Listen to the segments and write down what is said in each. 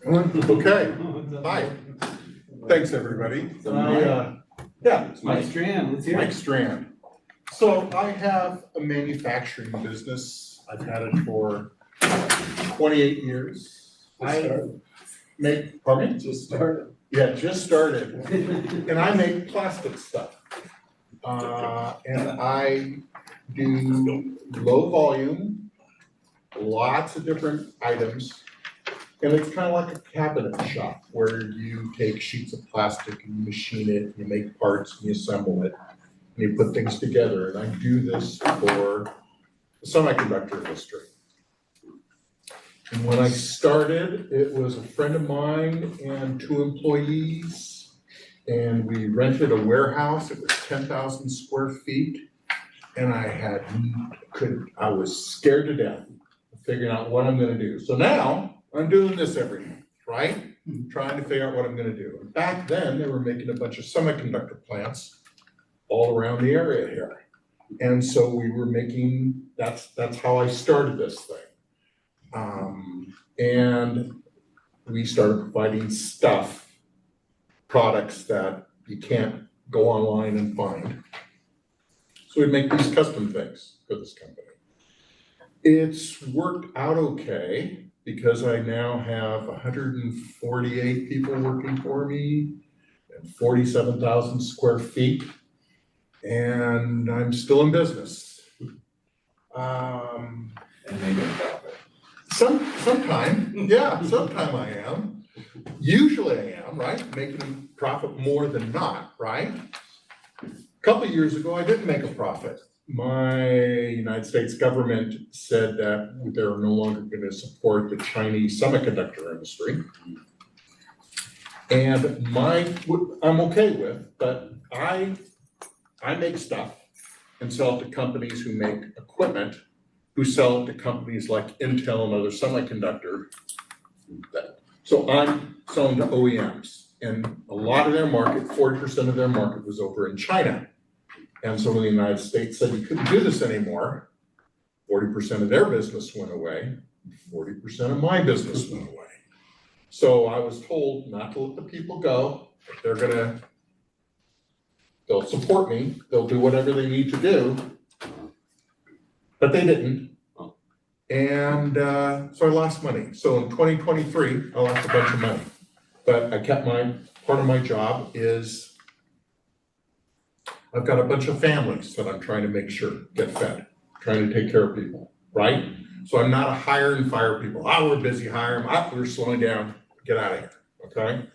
Okay, hi. Thanks, everybody. Yeah, it's Mike Mike. Strand, let's hear Mike it. Strand. So I have a manufacturing business. I've had it for 28 years. Pardon me? Just started. Yeah, just started. And I make plastic stuff. And I do low volume, lots of different items. And it's kind of like a cabinet shop where you take sheets of plastic and you machine it, you make parts and you assemble it, and you put things together. And I do this for the semiconductor industry. And when I started, it was a friend of mine and 2 employees, and we rented a warehouse. It was 10,000 square feet, and I was scared to death of figuring out what I'm gonna do. So now I'm doing this every month, right? Trying to figure out what I'm gonna do. And back then, they were making a bunch of semiconductor plants all around the area here. And so we were making, that's how I started this thing. And we started providing products that you can't go online and find. So we make these custom things for this company. It's worked out okay because I now have 148 people working for me and 47,000 square feet, and I'm still in business. And making a profit. Sometime I am. Usually I am, right? Making a profit more than not, right? A couple of years ago, I didn't make a profit. My United States government said that they're no longer going to support the Chinese semiconductor industry. And I'm okay with, but I make stuff and sell it to companies who make equipment, who sell it to companies like Intel and other semiconductor. So I'm selling to OEMs, and a lot of their market, 40% of their market was over in China. And so when the United States said you couldn't do this anymore, 40% of their business went away, 40% of my business went away. So I was told not to let the people go. They'll support me, they'll do whatever they need to do, but they didn't. And so I lost money. So in 2023, I lost a bunch of money, but I kept part of my job is I've got a bunch of families that I'm trying to make sure get fed, trying to take care of people, right? So I'm not a hire and fire people. We're busy hiring, we're slowing down, get out of here, okay?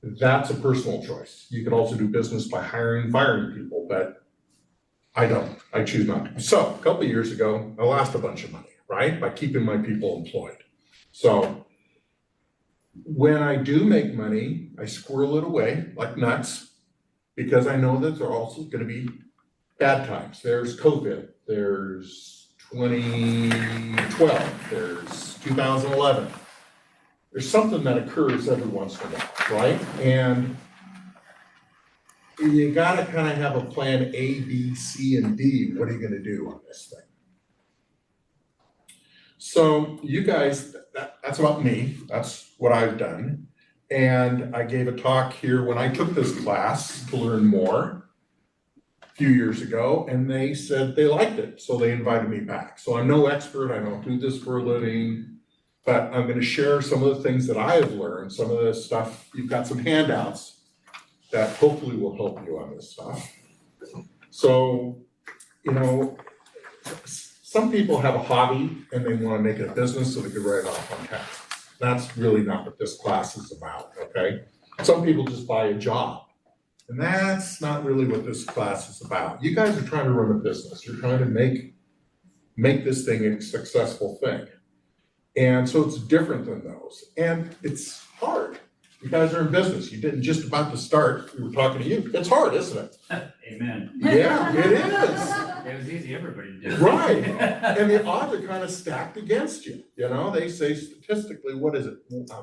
That's a personal choice. You can also do business by hiring and firing people, but I don't. I choose not to. So a couple of years ago, I lost a bunch of money, right? By keeping my people employed. So when I do make money, I squirrel it away like nuts because I know that there are also going to be bad times. There's COVID, there's 2012, there's 2011. There's something that occurs every once in a while, right? And you gotta kind of have a plan A, B, C, and D. What are you gonna do on this thing? So you guys, that's about me. That's what I've done. And I gave a talk here when I took this class to learn more a few years ago, and they said they liked it, so they invited me back. So I'm no expert, I don't do this for a living, but I'm gonna share some of the things that I have learned, some of the stuff. You've got some handouts that hopefully will help you on this stuff. So, some people have a hobby and they want to make it a business so they can write it off on taxes. That's really not what this class is about, okay? Some people just buy a job, and that's not really what this class is about. You guys are trying to run a business. You're trying to make this thing a successful thing. And so it's different than those. And it's hard. You guys are in business. You didn't just about to start. We were talking to you. It's hard, isn't it? Amen. Yeah, it is. It was easy, everybody did. Right. And the odds are kind of stacked against you. They say statistically, what is it?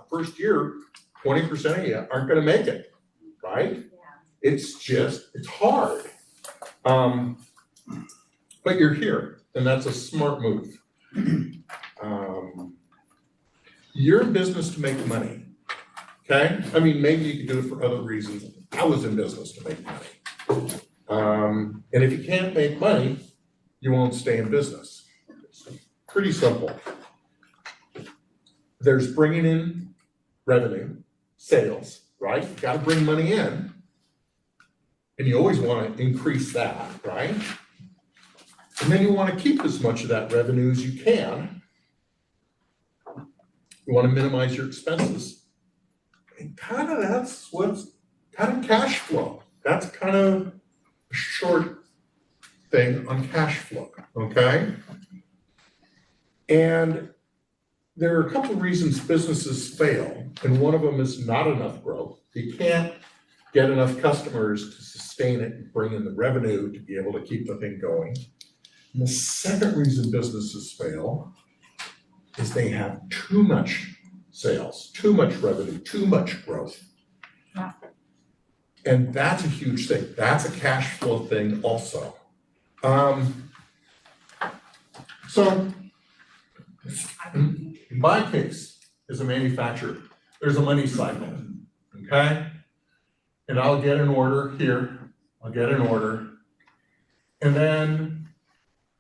First year, 20% of you aren't going to make it, right? Yeah. It's hard. But you're here, and that's a smart move. You're in business to make money, okay? I mean, maybe you can do it for other reasons. I was in business to make money. And if you can't make money, you won't stay in business. It's pretty simple. There's bringing in revenue, sales, right? You gotta bring money in. And you always wanna increase that, right? And then you wanna keep as much of that revenue as you can. You wanna minimize your expenses. And kind of that's what's kind of cash flow. That's kind of a short thing on cash flow, okay? And there are a couple of reasons businesses fail, and one of them is not enough growth. You can't get enough customers to sustain it and bring in the revenue to be able to keep the thing going. And the second reason businesses fail is they have too much sales, too much revenue, too much growth. Yeah. And that's a huge thing. That's a cash flow thing also. So in my case, as a manufacturer, there's a money cycle, okay? And I'll get an order here, I'll get an order, and then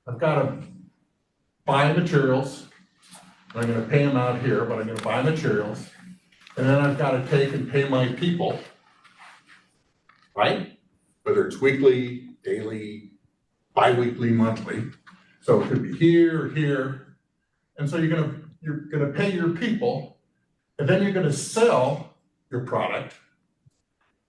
I've got to buy materials. I'm gonna pay them out here, but I'm gonna buy materials, and then I've got to take and pay my people, right? Whether it's weekly, daily, bi-weekly, monthly. So it could be here or here. And so you're gonna pay your people, and then you're gonna sell your product.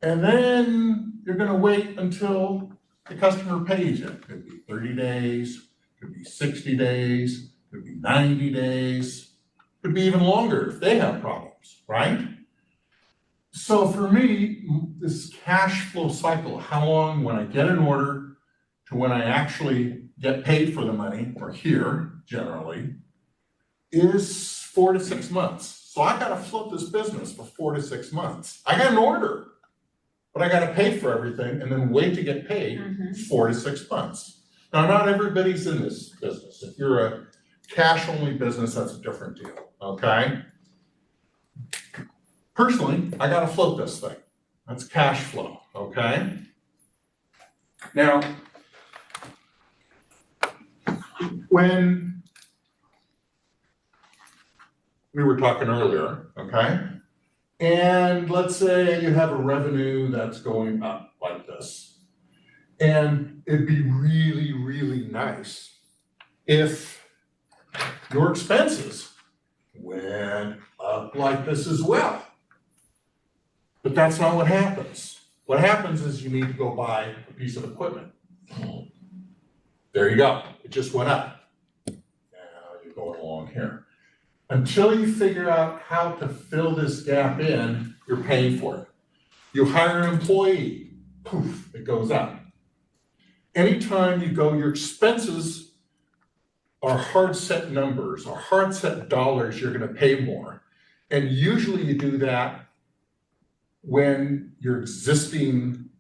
And then you're gonna wait until the customer pays you. It could be 30 days, could be 60 days, could be 90 days, could be even longer if they have problems, right? So for me, this cash flow cycle, how long when I get an order to when I actually get paid for the money, or here generally, is 4 to 6 months. So I gotta float this business for 4 to 6 months. I got an order, but I gotta pay for everything and then wait to get paid 4 to 6 months. Now, not everybody's in this business. If you're a cash-only business, that's a different deal, okay? Personally, I gotta float this thing. That's cash flow, okay? Now, when we were talking earlier, okay? And let's say you have a revenue that's going up like this. And it'd be really, really nice if your expenses went up like this as well. But that's not what happens. What happens is you need to go buy a piece of equipment. There you go, it just went up. Now you're going along here. Until you figure out how to fill this gap in, you're paying for it. You hire an employee, poof, it goes up. Anytime you go, your expenses are hard set numbers, are hard set dollars, you're gonna pay more. And usually you do that when your existing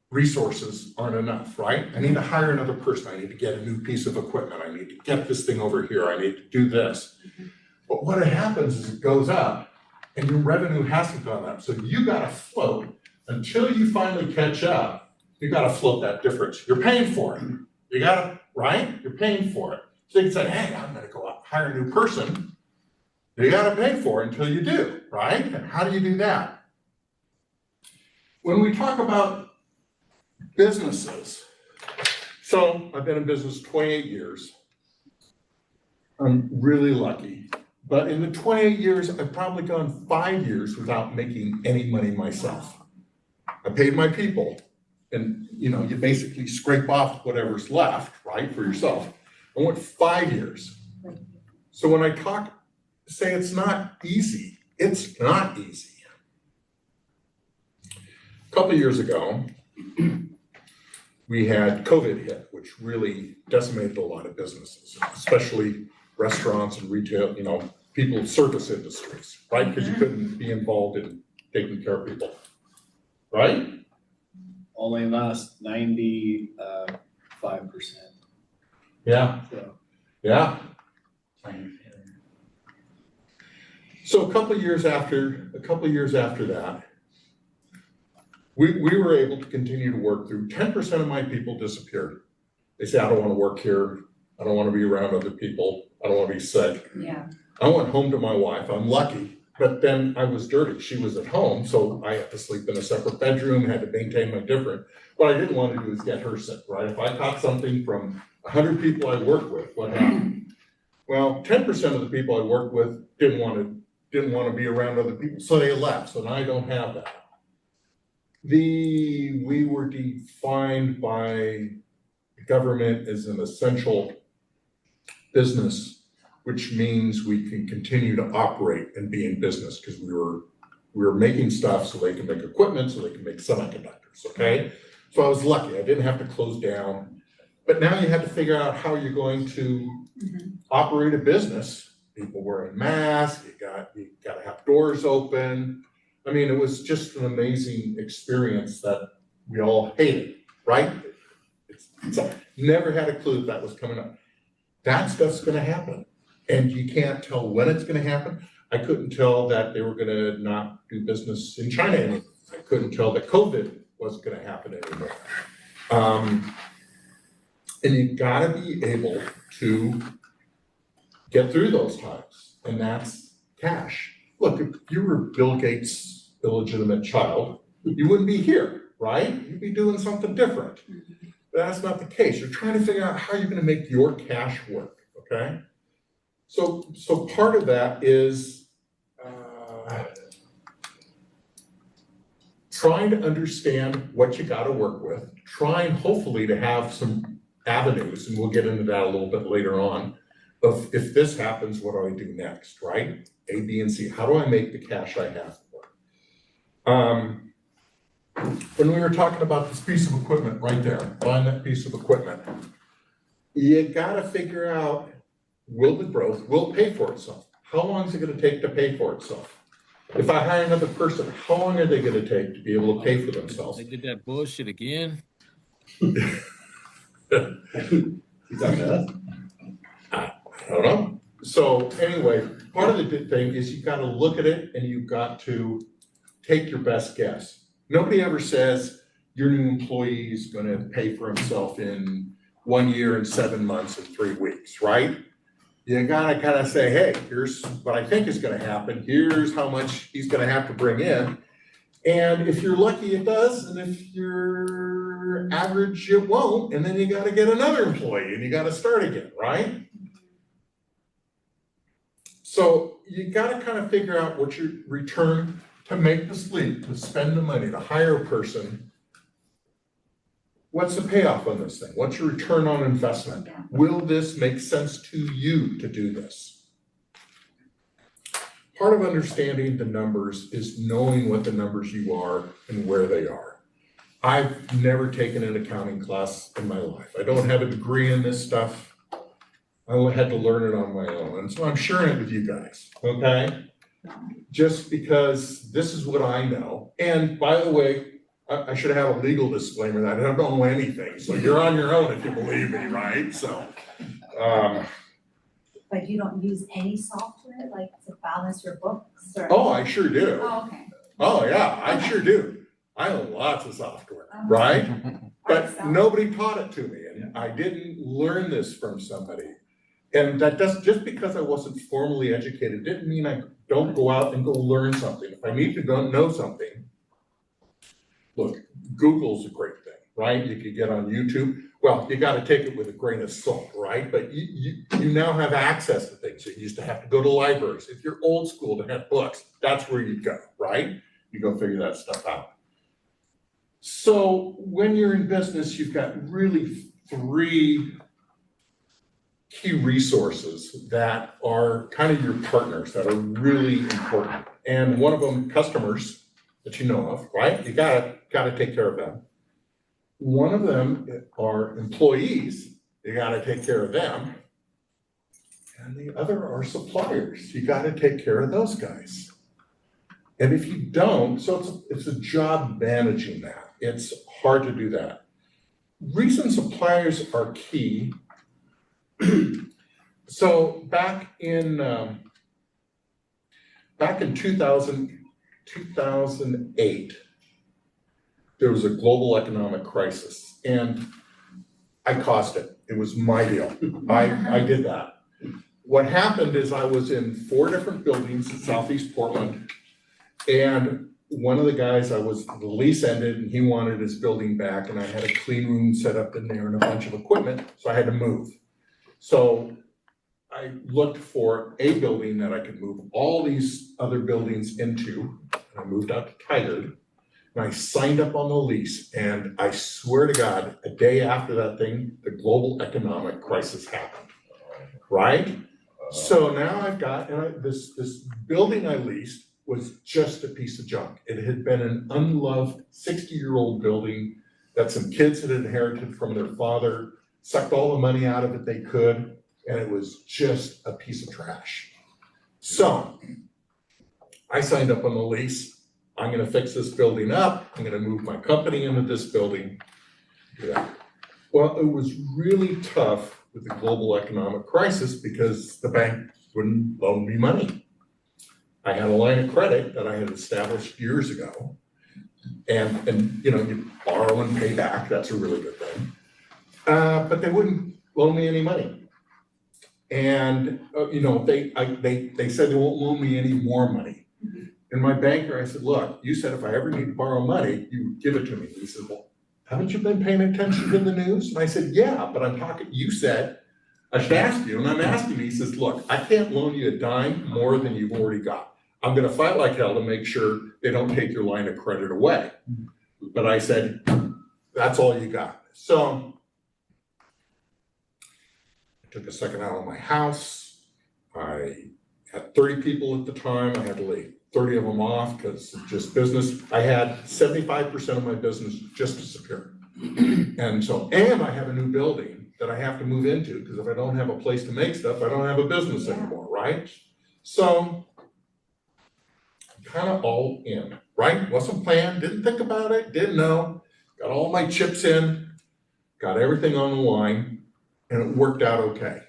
resources aren't enough, right? I need to hire another person, I need to get a new piece of equipment, I need to get this thing over here, I need to do this. But what happens is it goes up and your revenue hasn't gone up. So you gotta float until you finally catch up, you gotta float that difference. You're paying for it. You gotta, right? You're paying for it. So you can say, hey, I'm gonna go out, hire a new person. You gotta pay for it until you do, right? And how do you do that? When we talk about businesses, so I've been in business 28 years. I'm really lucky. But in the 28 years, I've probably gone 5 years without making any money myself. I paid my people, and you basically scrape off whatever's left, right, for yourself. I went 5 years. So when I say it's not easy, it's not easy. A couple of years ago, we had COVID hit, which really decimated a lot of businesses, especially restaurants and retail, people, service industries, right? Because you couldn't be involved in taking care of people, right? Only lost 95%. Yeah, So yeah. So a couple of years after that, we were able to continue to work through. 10% of my people disappeared. They say, I don't want to work here. I don't want to be around other people. I don't want to be sick. Yeah. I went home to my wife. I'm lucky, but then I was dirty. She was at home, so I had to sleep in a separate bedroom, had to maintain my different. What I didn't want to do is get her sick, right? If I caught something from 100 people I work with, what happened? Well, 10% of the people I worked with didn't want to be around other people, so they left. So now I don't have that. We were defined by the government as an essential business, which means we can continue to operate and be in business because we were making stuff so they can make equipment, so they can make semiconductors, okay? So I was lucky, I didn't have to close down. But now you have to figure out how you're going to operate a business. People wearing masks, you gotta have doors open. I mean, it was just an amazing experience that we all hated, right? Never had a clue that was coming up. That stuff's gonna happen. And you can't tell when it's gonna happen. I couldn't tell that they were gonna not do business in China anymore. I couldn't tell that COVID wasn't gonna happen anymore. And you gotta be able to get through those times, and that's cash. Look, if you were Bill Gates' illegitimate child, you wouldn't be here, right? You'd be doing something different. But that's not the case. You're trying to figure out how you're gonna make your cash work, okay? So part of that is trying to understand what you gotta work with, trying hopefully to have some avenues, and we'll get into that a little bit later on, of if this happens, what do I do next, right? A, B, and C, how do I make the cash I have work? When we were talking about this piece of equipment right there, buying that piece of equipment, you gotta figure out, will the growth, will it pay for itself? How long is it gonna take to pay for itself? If I hire another person, how long are they gonna take to be able to pay for themselves? They did that bullshit again. I don't know. So anyway, part of the thing is you gotta look at it and you've got to take your best guess. Nobody ever says your new employee is gonna pay for himself in 1 year and 7 months and 3 weeks, right? You gotta kind of say, hey, here's what I think is gonna happen. Here's how much he's gonna have to bring in. And if you're lucky, it does. And if you're average, it won't. And then you gotta get another employee and you gotta start again, right? So you gotta kind of figure out what your return to make this leap, to spend the money, to hire a person. What's the payoff on this thing? What's your return on investment? Will this make sense to you to do this? Part of understanding the numbers is knowing what the numbers you are and where they are. I've never taken an accounting class in my life. I don't have a degree in this stuff. I had to learn it on my own, and so I'm sharing it with you guys, okay? Just because this is what I know. And by the way, I should have a legal disclaimer that I don't know anything, so you're on your own if you believe me, right? So, But you don't use any software, like to balance your books or? oh, I sure do. Oh, okay. Oh, yeah, I sure do. I know lots of software, right? But nobody taught it to me, and I didn't learn this from somebody. And that doesn't, just because I wasn't formally educated, didn't mean I don't go out and go learn something. If I need to go know something, look, Google's a great thing, right? You could get on YouTube. Well, you gotta take it with a grain of salt, right? But you now have access to things. You used to have to go to libraries. If you're old school to have books, that's where you go, right? You go figure that stuff out. So when you're in business, you've got really 3 key resources that are kind of your partners that are really important. And one of them, customers that you know of, right? You gotta take care of them. One of them are employees. You gotta take care of them. And the other are suppliers. You gotta take care of those guys. And if you don't, so it's a job managing that. It's hard to do that. Reason suppliers are key. So back in back in 2008, there was a global economic crisis, and I caused it. It was my deal. I did that. What happened is I was in 4 different buildings in Southeast Portland, and one of the guys, the lease ended and he wanted his building back, and I had a clean room set up in there and a bunch of equipment, so I had to move. So I looked for a building that I could move all these other buildings into, and I moved out to Tigard, and I signed up on the lease, and I swear to God, a day after that thing, the global economic crisis happened, right? So now I've got, this building I leased was just a piece of junk. It had been an unloved 60-year-old building that some kids had inherited from their father, sucked all the money out of it they could, and it was just a piece of trash. So I signed up on the lease. I'm gonna fix this building up. I'm gonna move my company into this building. Yeah. Well, it was really tough with the global economic crisis because the bank wouldn't loan me money. I had a line of credit that I had established years ago. And you borrow and pay back, that's a really good thing. But they wouldn't loan me any money. And, they said they won't loan me any more money. And my banker, I said, look, you said if I ever need to borrow money, you would give it to me. He said, well, haven't you been paying attention to the news? And I said, yeah, but you said, I should ask you, and I'm asking you. He says, look, I can't loan you a dime more than you've already got. I'm gonna fight like hell to make sure they don't take your line of credit away. But I said, that's all you got. So I took a second out of my house. I had 30 people at the time. I had to lay 30 of them off because just business. I had 75% of my business just disappear. And I have a new building that I have to move into because if I don't have a place to make stuff, I don't have a business anymore, right? So kind of all in, right? Wasn't planned, didn't think about it, didn't know. Got all my chips in, got everything on the line, and it worked out okay.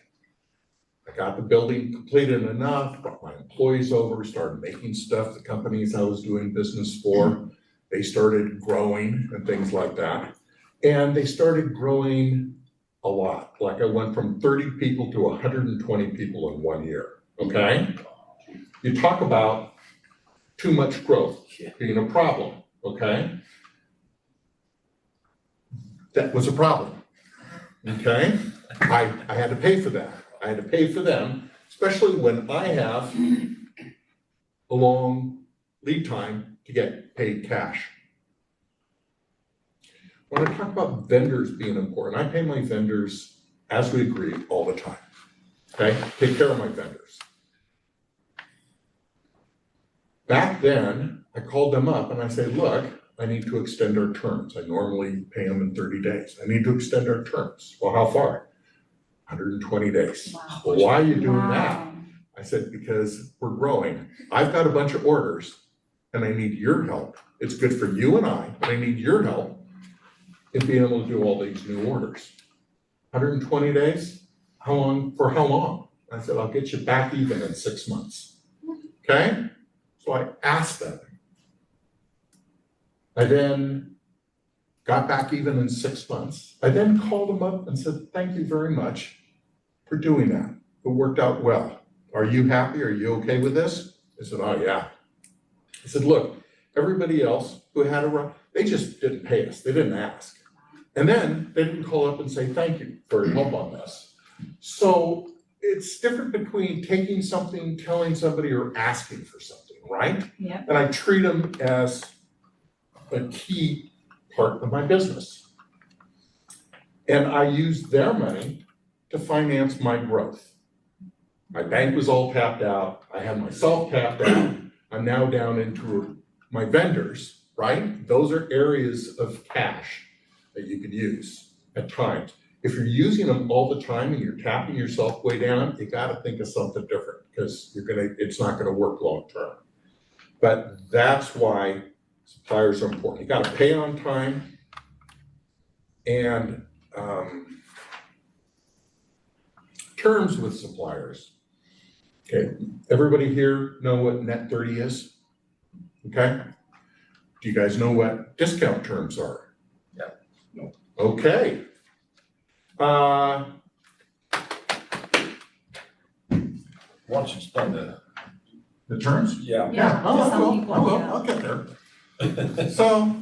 I got the building completed enough, brought my employees over, started making stuff. The companies I was doing business for, they started growing and things like that. And they started growing a lot. Like I went from 30 people to 120 people in 1 year, okay? You talk about too much growth being a problem, okay? That was a problem, okay? I had to pay for that. I had to pay for them, especially when I have a long lead time to get paid cash. When I talk about vendors being important, I pay my vendors as we agreed all the time, okay? Take care of my vendors. Back then, I called them up and I said, look, I need to extend our terms. I normally pay them in 30 days. I need to extend our terms. Well, how far? 120 days. Wow. Well, why are you doing Wow. that? I said, because we're growing. I've got a bunch of orders and I need your help. It's good for you and I, but I need your help in being able to do all these new orders. 120 days? How long? For how long? I said, I'll get you back even in 6 months. Okay? So I asked them. I then got back even in 6 months. I then called them up and said, thank you very much for doing that. It worked out well. Are you happy? Are you okay with this? They said, oh yeah. I said, look, everybody else who had a run, they just didn't pay us. They didn't ask. And then they didn't call up and say, thank you for your help on this. So it's different between taking something, telling somebody, or asking for something, right? Yeah. And I treat them as a key part of my business. And I use their money to finance my growth. My bank was all tapped out. I had myself tapped out. I'm now down into my vendors, right? Those are areas of cash that you could use at times. If you're using them all the time and you're tapping yourself way down, you got to think of something different because it's not going to work long term. But that's why suppliers are important. You got to pay on time, and terms with suppliers. Okay, everybody here know what net 30 is? Okay? Do you guys know what discount terms are? Yeah. No. Okay. Once you spend it. The terms? Yeah. Yeah, Oh, to I some will, people, I will, yeah. I'll get there. So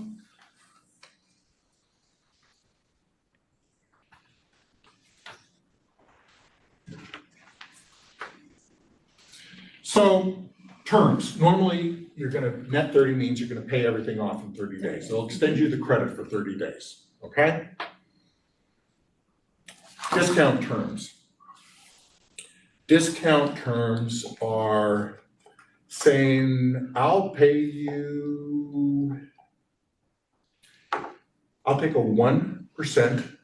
terms, normally you're gonna, net 30 means you're gonna pay everything off in 30 days. They'll extend you the credit for 30 days, okay? Discount terms. Discount terms are saying, I'll take a 1%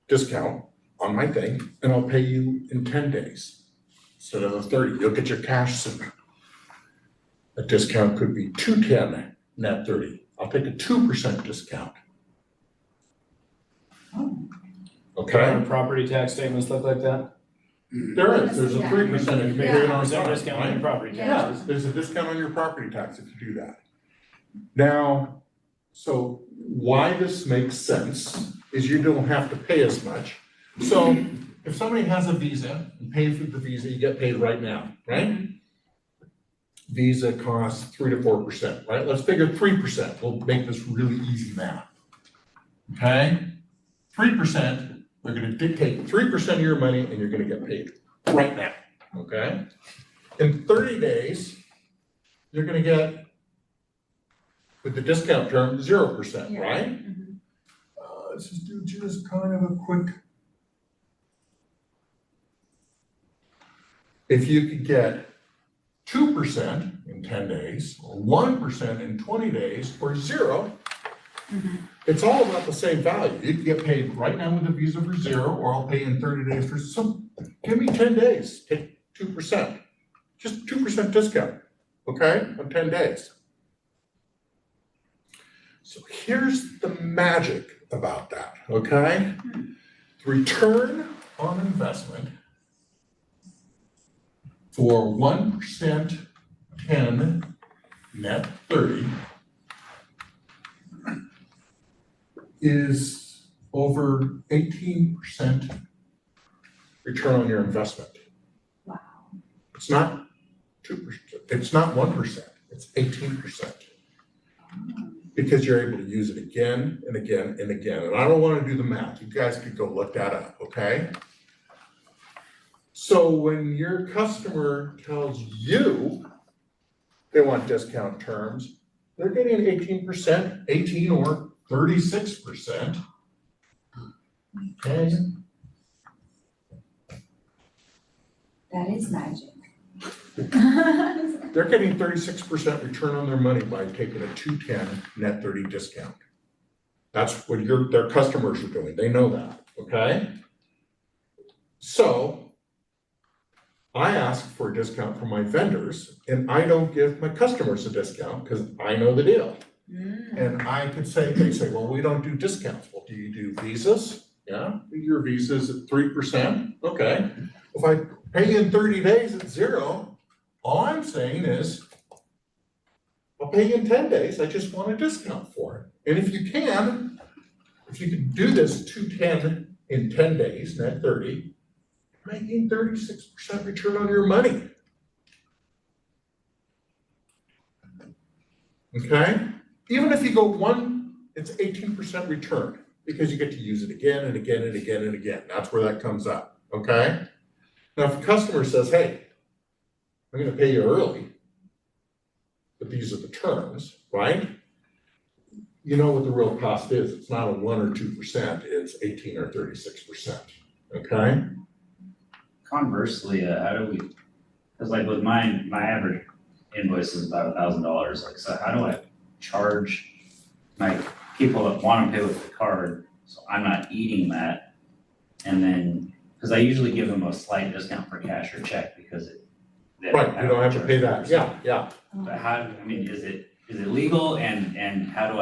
discount on my thing and I'll pay you in 10 days instead of the 30. You'll get your cash sooner. A discount could be 210 net 30. I'll take a 2% discount. Okay? Property tax statements look like that? There's a 3% if you pay it on Percent time, discount on your right? property Yeah. taxes. Yeah, there's a discount on your property tax if you do that. Now, so why this makes sense is you don't have to pay as much. So if somebody has a Visa and pays for the Visa, you get paid right now, right? Visa costs 3 to 4%, right? Let's figure 3%. We'll make this really easy math. Okay? 3%, they're gonna dictate 3% of your money and you're gonna get paid right now, okay? In 30 days, you're gonna get, with the discount term, 0%, Yeah. right? Mhm. Let's just do kind of a quick. If you could get 2% in 10 days, or 1% in 20 days, or 0, it's all about the same value. You can get paid right now with a Visa for 0, or I'll pay in 30 days for some, give me 10 days, take 2%. Just 2% discount, okay, on 10 days. So here's the magic about that, okay? Return on investment for 1% 10 net 30 is over 18% return on your investment. Wow. It's not 2%, it's not 1%, it's 18%. Because you're able to use it again and again and again. And I don't want to do the math. You guys could go look that up, okay? So when your customer tells you they want discount terms, they're getting 18%, 18 or 36%. Okay? That is magic. They're getting 36% return on their money by taking a 210 net 30 discount. That's what their customers are doing. They know that, okay? So I ask for a discount from my vendors and I don't give my customers a discount because I know the deal. And I could say, they say, well, we don't do discounts. Well, do you do visas? Yeah, your visa's at 3%. Okay. If I pay in 30 days at 0, all I'm saying is, I'll pay you in 10 days, I just want a discount for it. And if you can do this 210 in 10 days, net 30, you're making 36% return on your money. Okay? Even if you go it's 18% return because you get to use it again and again and again and again. That's where that comes up, okay? Now, if a customer says, hey, I'm gonna pay you early, but these are the terms, right? You know what the real cost is. It's not a 1 or 2%, it's 18 or 36%, okay? Conversely, how do we, because like with mine, my average invoice is about $1,000. Like, so how do I charge my people that want to pay with the card, so I'm not eating that? And then, because I usually give them a slight discount for cash or check because Right, you don't have to pay that, yeah. But how, I mean, is it legal and how do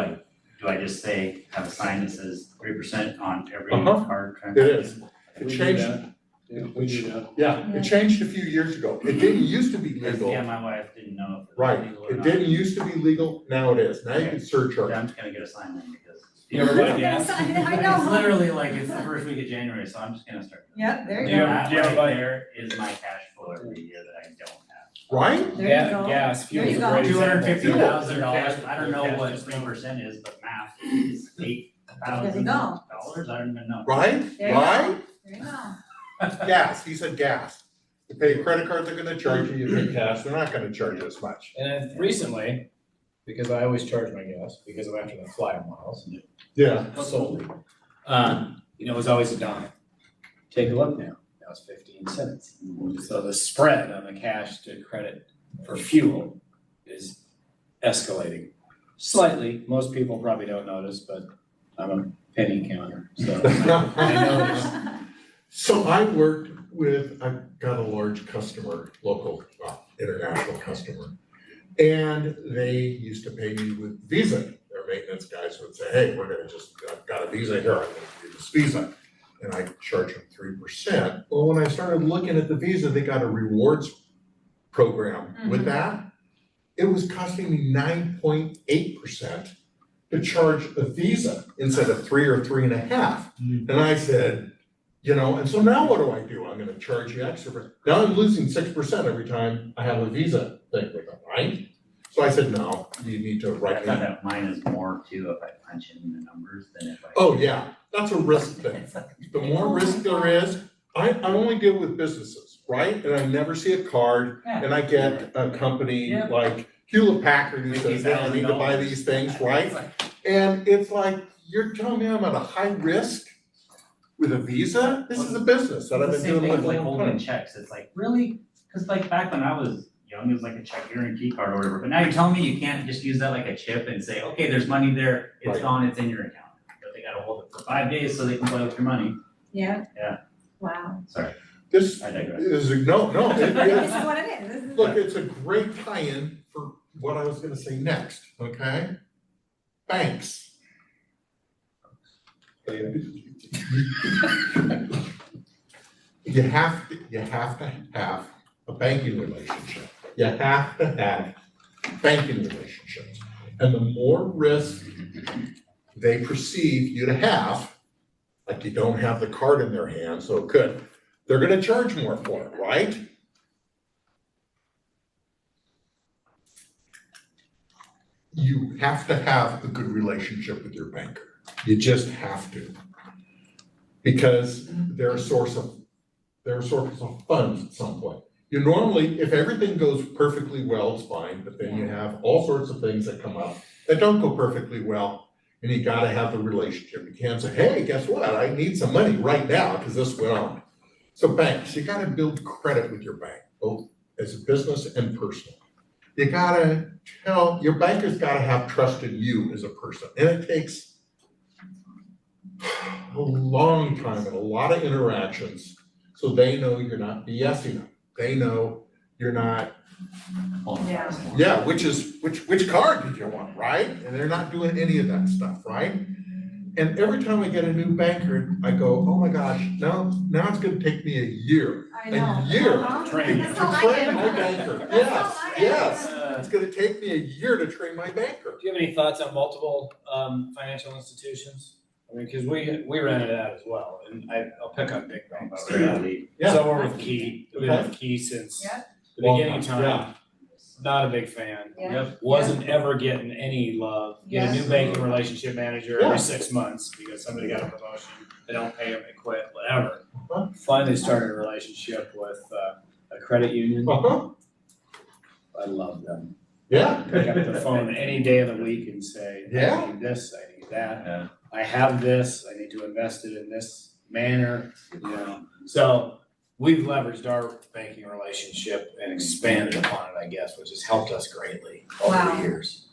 I just say, have a sign that says 3% on every Uh-huh. card It transaction? is. It We do changed, that. Yeah, we do that. Yeah, it changed a few years ago. It didn't used to be Because, legal. yeah, my wife didn't know if it was Right, legal or it not. didn't used to be legal, now it is. Now you can Yeah, surcharge. I'm just gonna get a sign then because. You ever buy I gas? I know. It's literally like, it's the first week of January, so I'm just gonna start. Yep, there Do you you go. ever- That do you ever right buy- there is my cash flow every year that I don't have. Right? There you go. Gas, fuel There is you a go. great example. $250,000, I don't know Cash what discount. 3% is, but math is $8,000, I don't even know. Right? There you Right? There you go. Gas, he said gas. You pay a credit card, they're gonna charge you, you pay cash, they're not gonna charge you as much. And then recently, because I always charge my gas because I'm after the flyer miles, Yeah. solely, it was always a dime. Take a look now, now it's 15 cents. So the spread on the cash to credit for fuel is escalating slightly. Most people probably don't notice, but I'm a penny counter, so I noticed. So I worked with, I've got a large customer, local, international customer. And they used to pay me with Visa. Their maintenance guys would say, hey, I've got a Visa here, I'm gonna do this Visa. And I charge them 3%. Well, when I started looking at the Visa, they got a rewards program with that. It was costing me 9.8% to charge a Visa instead of 3 or 3.5. And I said, and so now what do? I'm gonna charge you extra. Now I'm losing 6% every time I have a Visa thing with them, right? So I said, no, you need to I write thought me. that mine is more too if I punch in the numbers than if I. Oh, yeah, that's a risk thing. The more risk there is, I only deal with businesses, right? And I never see a card, and I get a company Yeah. like Hewlett Packard who says, hey, I need to buy these things, right? And it's like, you're telling me I'm at a high risk with a Visa? This is a business that I've been Same doing thing with with a like long holding time. checks, it's like, really? Cause like back when I was young, it was like a check guarantee card or whatever, but now you're telling me you can't just use that like a chip and say, okay, there's money there, it's Right. gone, it's in your account. But they gotta hold it for 5 days so they can play with your money. Yeah. Yeah. Wow. Sorry, This I digress. is, no, This is it, what it is. This is- look, it's a great tie-in for what I was gonna say next, okay? Banks. You have to have a banking relationship. You have to have banking relationships. And the more risk they perceive you to have, like you don't have the card in their hand, so good, they're gonna charge more for it, right? You have to have a good relationship with your banker. You just have to. Because they're a source of funds at some point. You normally, if everything goes perfectly well, it's fine, but then you have all sorts of things that come up that don't go perfectly well, and you gotta have the relationship. You can't say, hey, guess what? I need some money right now because this went on. So banks, you gotta build credit with your bank, both as a business and personal. You gotta your banker's gotta have trust in you as a person, and it takes a long time and a lot of interactions, so they know you're not BSing them. They know you're not, Yeah. which card did you want, right? And they're not doing any of that stuff, right? And every time I get a new banker, I go, oh my gosh, now it's gonna take me a year. I know. A year Uh-huh. to train. That's how I train am. my banker. That's Yes, how I am. yes. It's gonna take me a year to train my banker. Do you have any thoughts on multiple financial institutions? I mean, because we rented it out as well, and I'll pick on big banks. Yeah. So we're with Key, we've been with Key since Yeah. the beginning of Long time. Not a big fan. Yeah. Wasn't ever getting any love. Get a new Yes. banking relationship manager Yeah. every 6 months because somebody got a promotion. They don't pay them, they quit, whatever. Uh-huh. Finally started a relationship with a credit union. Uh-huh, I love them. yeah. Pick up the phone any day of the week and say, Yeah. I need this, I need that. Yeah. I have this, I need to invest it in this manner, So we've leveraged our banking relationship and expanded upon it, I guess, which has helped us greatly over Wow. the years.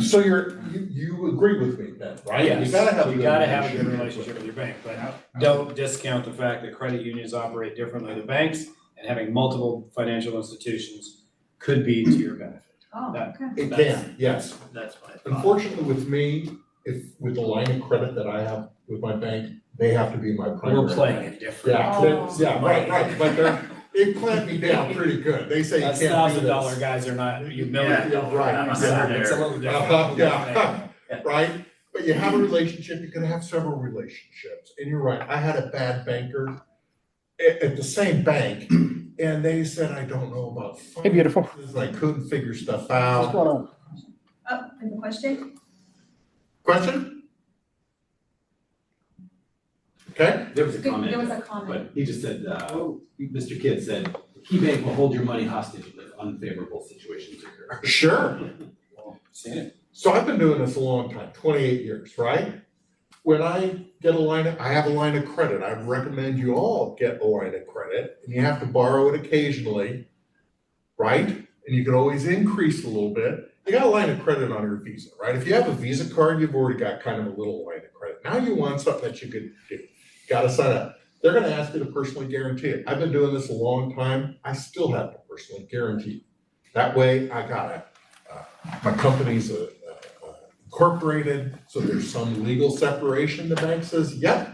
So you agree with me then, right? Yes, You gotta have a you good gotta have a good relationship with your bank, but Oh. don't discount the fact that credit unions operate differently than banks, and having multiple financial institutions could be to your benefit. Oh, That- okay. It can, yes. That's my thought. Unfortunately with me, with the line of credit that I have with my bank, they have to be my primary. We're playing it different. Yeah, right, but it clamped me down pretty good. They say you Us can't do $1,000 this. guys are not, you Yeah, million dollar right, guys. yeah. It's a little different. Yeah, right? But you have a relationship, you can have several relationships. And you're right, I had a bad banker at the same bank, and they said, I don't know about finances. Hey, beautiful. I couldn't figure stuff What's out. going on? Oh, I have a question. Question? Okay, There was a There comment, was a comment. but he just said, Mr. Kidd said, Key Bank will hold your money hostage if unfavorable situations occur. sure. Seen it. So I've been doing this a long time, 28 years, right? When I get I have a line of credit, I recommend you all get a line of credit, and you have to borrow it occasionally, right? And you can always increase a little bit. You got a line of credit on your Visa, right? If you have a Visa card, you've already got kind of a little line of credit. Now you want something that you could do. Gotta sign up. They're gonna ask you to personally guarantee it. I've been doing this a long time. I still have to personally guarantee. That way I got it. My company's incorporated, so there's some legal separation. The bank says, yep,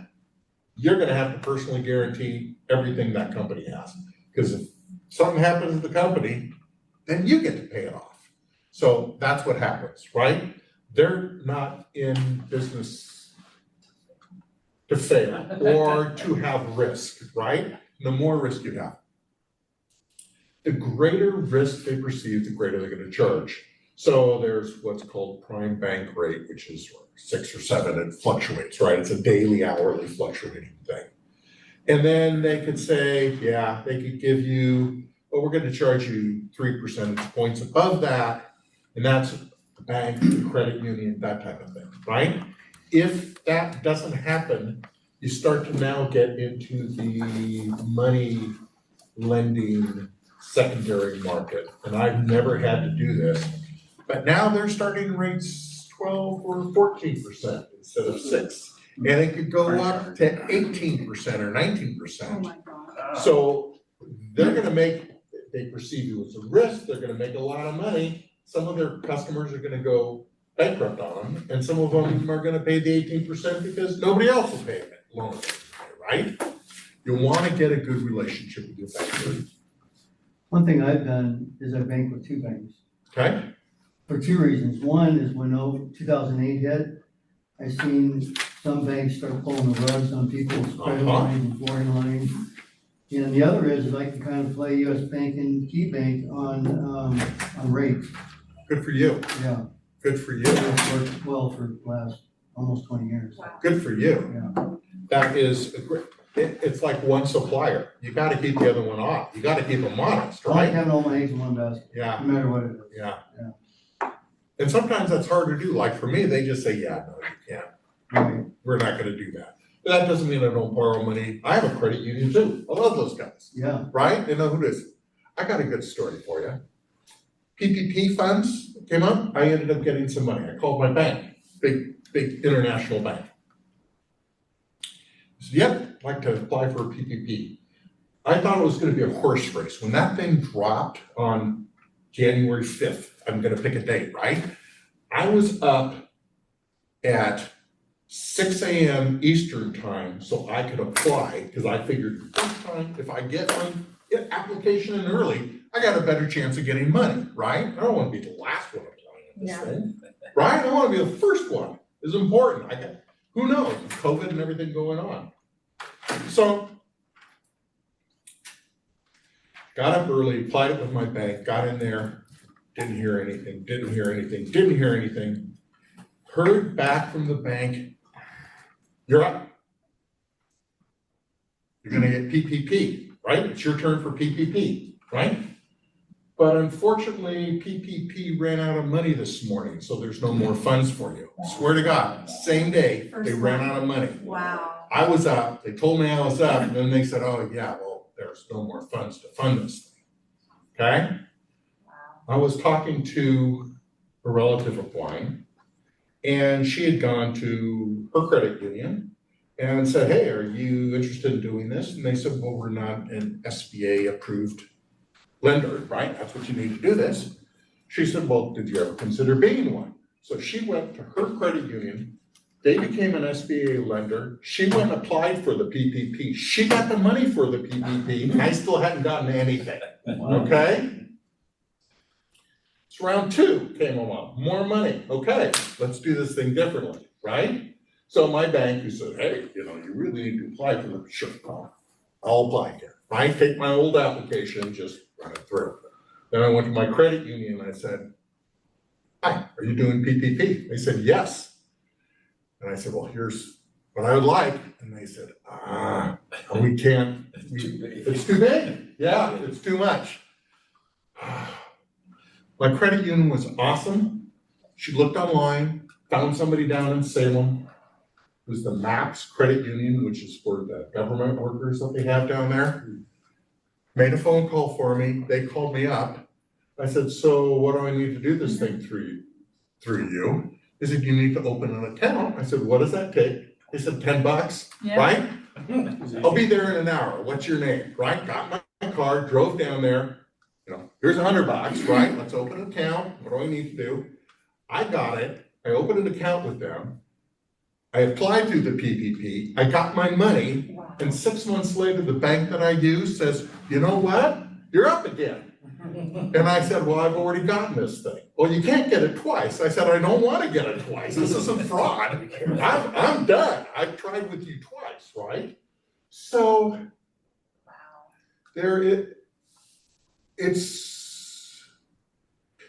you're gonna have to personally guarantee everything that company has. Because if something happens to the company, then you get to pay it off. So that's what happens, right? They're not in business to fail or to have risk, right? The more risk you have, the greater risk they perceive, the greater they're gonna charge. So there's what's called prime bank rate, which is 6 or 7, it fluctuates, right? It's a daily, hourly fluctuating thing. And then they could say, yeah, they could give you, oh, we're gonna charge you 3 percentage points above that, and that's the bank, the credit union, that type of thing, right? If that doesn't happen, you start to now get into the money lending secondary market. And I've never had to do this, but now they're starting rates 12 or 14% instead of 6. And it could go up to 18% or 19%. Oh my God. So they're gonna they perceive you as a risk, they're gonna make a lot of money. Some of their customers are gonna go bankrupt on them, and some of them are gonna pay the 18% because nobody else will pay it loan, right? You wanna get a good relationship with your banker, One thing I've done is I bank with 2 banks okay? for 2 reasons. One is when 2008 hit, I seen some banks start pulling the rugs on people's credit lines and flooring lines. And the other is I can kind of play US Bank and Key Bank on rates. Good for you, Yeah, good for you, it's worked well for the last almost 20 years. Wow. good for you. Yeah. That is a great, it's like one supplier, you gotta keep the other one off, you gotta keep them honest, I like right? having all my eggs in one basket, Yeah. no matter what it is. Yeah. Yeah. And sometimes that's hard to do, like for me, they just say, yeah, no, you can't, Right. we're not gonna do that. But that doesn't mean I don't borrow money, I have a credit union too, I love those guys, Yeah. right? They know who it is. I got a good story for you. PPP funds came up, I ended up getting some money, I called my bank, big international bank. I said, yep, I'd like to apply for a PPP. I thought it was gonna be a horse race, when that thing dropped on January 5th, I'm gonna pick a date, right? I was up at 6 AM Eastern time so I could apply, because I figured first time, if I get my application in early, I got a better chance of getting money, right? I don't wanna be the last one applying on this Yeah. thing, right? I wanna be the first one, it's important, who knows, COVID and everything going on. So, got up early, applied it with my bank, got in there, didn't hear anything, heard back from the bank, you're up. You're gonna get PPP, right? It's your turn for PPP, right? But unfortunately, PPP ran out of money this morning, so there's no more funds for you. Swear to God, same day, they ran out of money. Wow. I was up, they told me I was up, and then they said, oh yeah, well, there's no more funds to fund this thing, okay? Wow. I was talking to a relative of mine, and she had gone to her credit union and said, hey, are you interested in doing this? And they said, well, we're not an SBA approved lender, right? That's what you need to do this. She said, well, did you ever consider being one? So she went to her credit union, They became an SBA lender. She went and applied for the PPP. She got the money for the PPP, and I still hadn't gotten anything, okay? So round two came along, more money. Okay, let's do this thing differently, right? So my bank who said, hey, you really need to apply for the, sure, I'll apply here, right? Take my old application, just run it through. Then I went to my credit union and I said, hi, are you doing PPP? They said, yes. And I said, well, here's what I would like. And they said, we can't, it's too big. Yeah, it's too much. My credit union was awesome. She looked online, found somebody down in Salem, who's the MAPS Credit Union, which is for the government workers that they have down there. Made a phone call for me. They called me up. I said, so what do I need to do this thing through you? They said, you need to open an account. I said, what does that take? They said, $10, Yeah. right? I'll be there in an hour. What's your name, right? Got my car, drove down there. Here's $100, right? Let's open an account. What do I need to do? I got it. I opened an account with them. I applied through the PPP. I got my money. Wow. And 6 months later, the bank that I use says, you know what? You're up again. And I said, well, I've already gotten this thing. Well, you can't get it twice. I said, I don't want to get it twice. This isn't fraud. I'm done. I've tried with you twice, right? So Wow.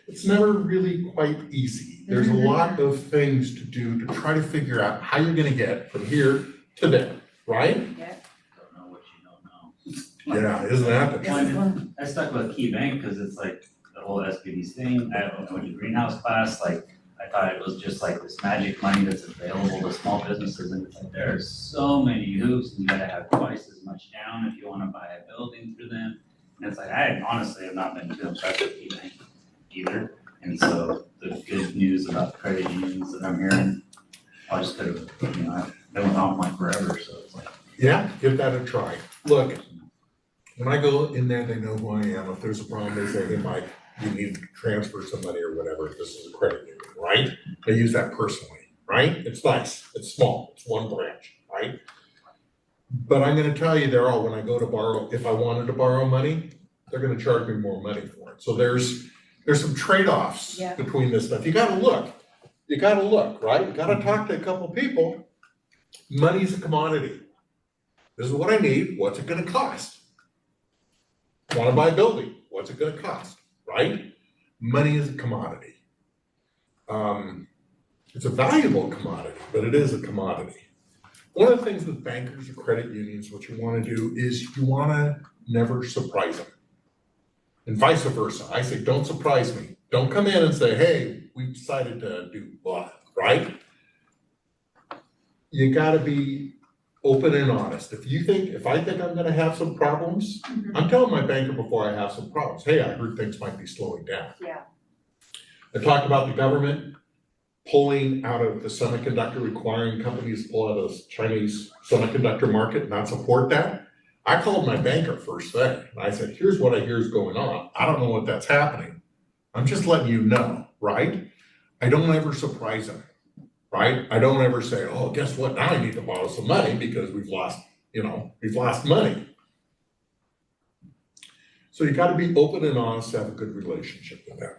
it's never really quite easy. There's a lot of things to do to try to figure out how you're gonna get from here to there, right? Don't know what you don't know. Yeah, isn't that the Well, I stuck with Key Bank because it's like the whole SPD's thing. I went to greenhouse class, like I thought it was just like this magic money that's available to small businesses, and it's like there are so many hoops, and you gotta have twice as much down if you wanna buy a building through them. And it's like, I honestly have not been too impressed with Key Bank either. And so the good news about the credit unions that I'm hearing, I just could have, I've been with Omline forever, so it's like. Yeah, give that a try. Look, when I go in there, they know who I am. If there's a problem, they say, hey, Mike, you need to transfer some money or whatever. This is a credit union, right? They use that personally, right? It's nice, it's small, it's one branch, right? But I'm gonna tell you, when I go to borrow, if I wanted to borrow money, they're gonna charge me more money for it. So there's some trade-offs Yeah. between this stuff. You gotta look, right? You gotta talk to a couple people. Money's a commodity. This is what I need, what's it gonna cost? Wanna buy a building, what's it gonna cost, right? Money is a commodity. It's a valuable commodity, but it is a commodity. One of the things with bankers or credit unions, what you wanna do is you wanna never surprise them. And vice versa. I say, don't surprise me. Don't come in and say, hey, we decided to do blah, right? You gotta be open and honest. If I think I'm gonna have some problems, I'm telling my banker before I have some problems, hey, I heard things might be slowing down. Yeah. I talked about the government pulling out of the semiconductor, requiring companies to pull out of the Chinese semiconductor market and not support that. I called my banker first thing, and I said, here's what I hear is going on. I don't know what that's happening. I'm just letting you know, right? I don't ever surprise them, right? I don't ever say, oh, guess what? Now I need to borrow some money because we've lost money. So you gotta be open and honest to have a good relationship with them.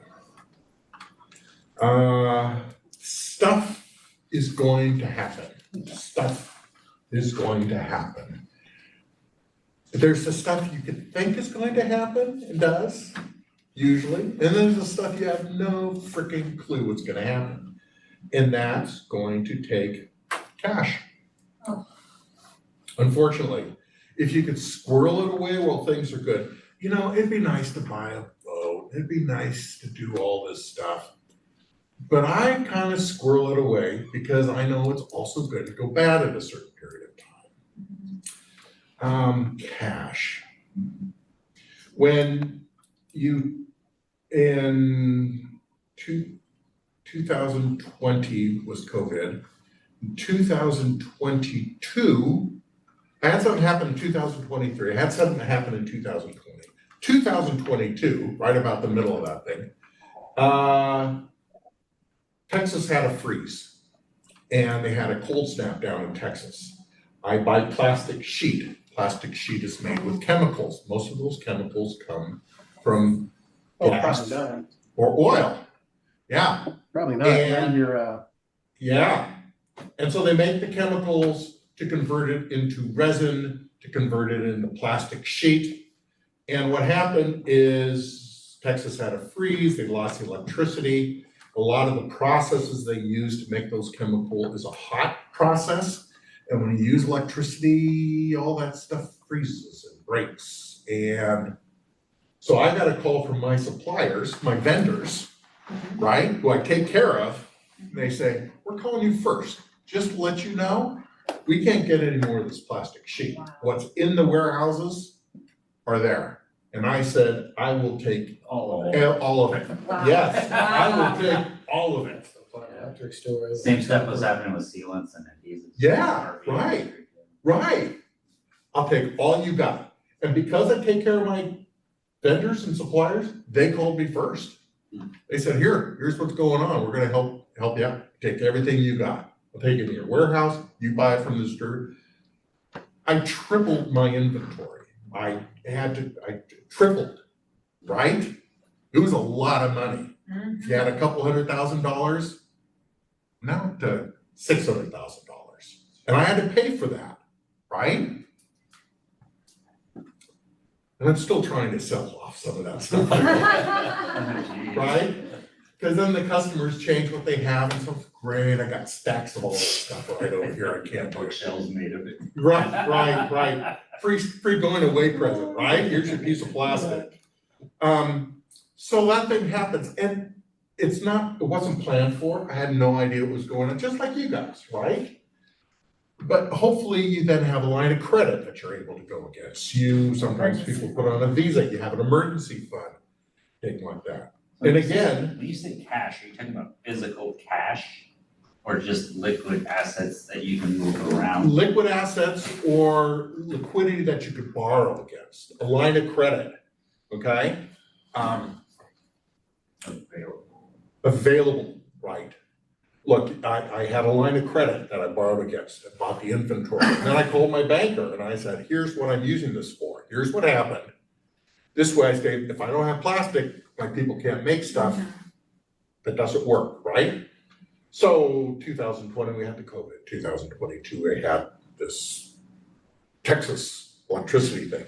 Stuff is going to happen. Stuff is going to happen. There's the stuff you could think is going to happen, and does, usually, and then there's the stuff you have no freaking clue what's gonna happen. And that's going to take cash. Oh. Unfortunately, if you could squirrel it away while things are good, it'd be nice to buy a boat, it'd be nice to do all this stuff. But I kind of squirrel it away because I know it's also good to go bad at a certain period of time. Cash. When you, in 2020 was COVID, in 2022, I had something happen in 2023, I had something happen in 2020. 2022, right about the middle of that thing, Texas had a freeze. and they had a cold snap down in Texas. I buy plastic sheet. Plastic sheet is made with chemicals. Most of those chemicals come from gas Probably not, or oil. Yeah, probably not, And- and your, yeah. And so they make the chemicals to convert it into resin, to convert it into plastic sheet. And what happened is Texas had a freeze, they lost electricity. A lot of the processes they use to make those chemicals is a hot process. And when you use electricity, all that stuff freezes and breaks. And so I got a call from my suppliers, my vendors, right, who I take care of. And they say, we're calling you first, just to let you know, we can't get any more of this plastic sheet. Wow. What's in the warehouses are there. And I said, I will take All of it. all of it. Wow. Yes, I Wow. will take all of it. Electric store. Same stuff was happening with sealants and adhesives. Yeah, right. Right. I'll take all you got. And because I take care of my vendors and suppliers, they called me first. They said, here's what's going on. We're gonna help you out. Take everything you got. I'll take it in your warehouse. You buy it from the distributor. I tripled my inventory. I tripled, right? It was a lot of money. If you had a couple $100,000, now to $600,000. And I had to pay for that, right? And I'm still trying to sell off some of that stuff, right? Because then the customers change what they have, and so it's great, I got stacks of all this stuff right over here, I can't do it. Bookshelves made of it. Right. Free going away present, right? Here's your piece of plastic. So that thing happens, and it wasn't planned for, I had no idea what was going on, just like you guys, right? But hopefully you then have a line of credit that you're able to go against. Sometimes people put on a Visa, you have an emergency fund, thing like that. And again, When you say cash, are you talking about physical cash or just liquid assets that you can move around? liquid assets or liquidity that you could borrow against, a line of credit, okay? Available, right? Look, I had a line of credit that I borrowed against, I bought the inventory. And then I called my banker and I said, here's what I'm using this for, here's what happened. This way I say, if I don't have plastic, my people can't make stuff that doesn't work, right? So 2020, we had the COVID. 2022, we had this Texas electricity thing.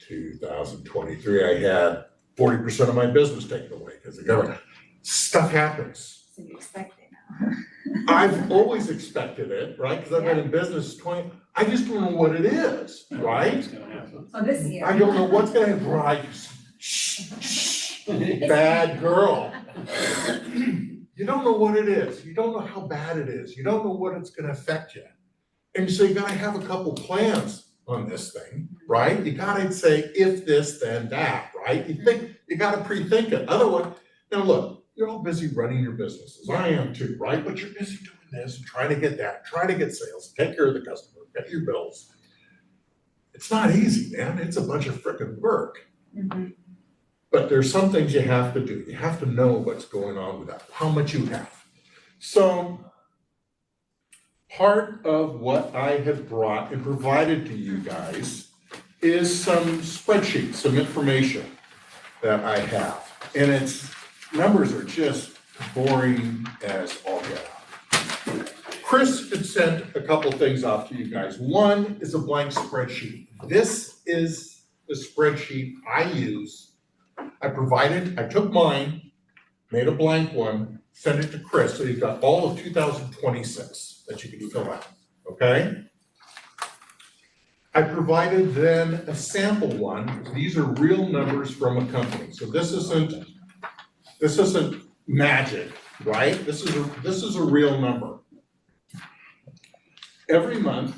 2023, I had 40% of my business taken away because the government, stuff happens. So you expect it now. I've always expected it, right? Because I've been in business I just don't know what it is, right? It's gonna happen. So this year. I don't know what's gonna happen, right? Shh, bad girl. You don't know what it is. You don't know how bad it is. You don't know what it's gonna affect you. And so you gotta have a couple plans on this thing, right? You gotta say, if this, then that, right? You gotta pre-think it. Otherwise, now look, you're all busy running your businesses. I am too, right? But you're busy doing this and trying to get that, trying to get sales, take care of the customer, pay your bills. It's not easy, man. It's a bunch of frickin' work. But there's some things you have to do. You have to know what's going on with that, how much you have. So part of what I have brought and provided to you guys is some spreadsheets, some information that I have. And numbers are just boring as all get out. Chris had sent a couple things off to you guys. One is a blank spreadsheet. This is the spreadsheet I use. I took mine, made a blank one, sent it to Chris, so you've got all of 2026 that you can fill out, okay? I provided then a sample one. These are real numbers from a company. So this isn't magic, right? This is a real number. Every month,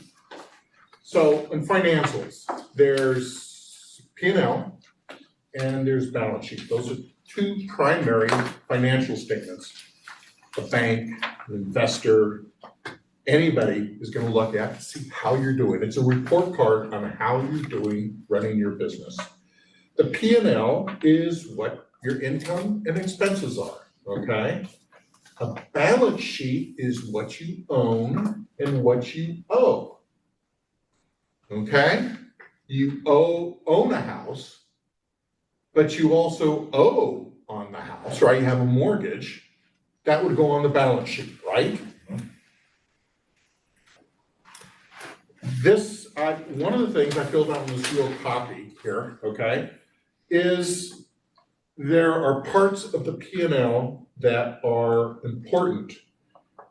so in financials, there's P&L and there's balance sheet. Those are two primary financial statements. A bank, an investor, anybody is gonna look at to see how you're doing. It's a report card on how you're doing running your business. The P&L is what your income and expenses are, okay? A balance sheet is what you own and what you owe. Okay? You own a house, but you also owe on the house, right? You have a mortgage. That would go on the balance sheet, right? This, one of the things I filled out in this little copy here, okay, is there are parts of the P&L that are important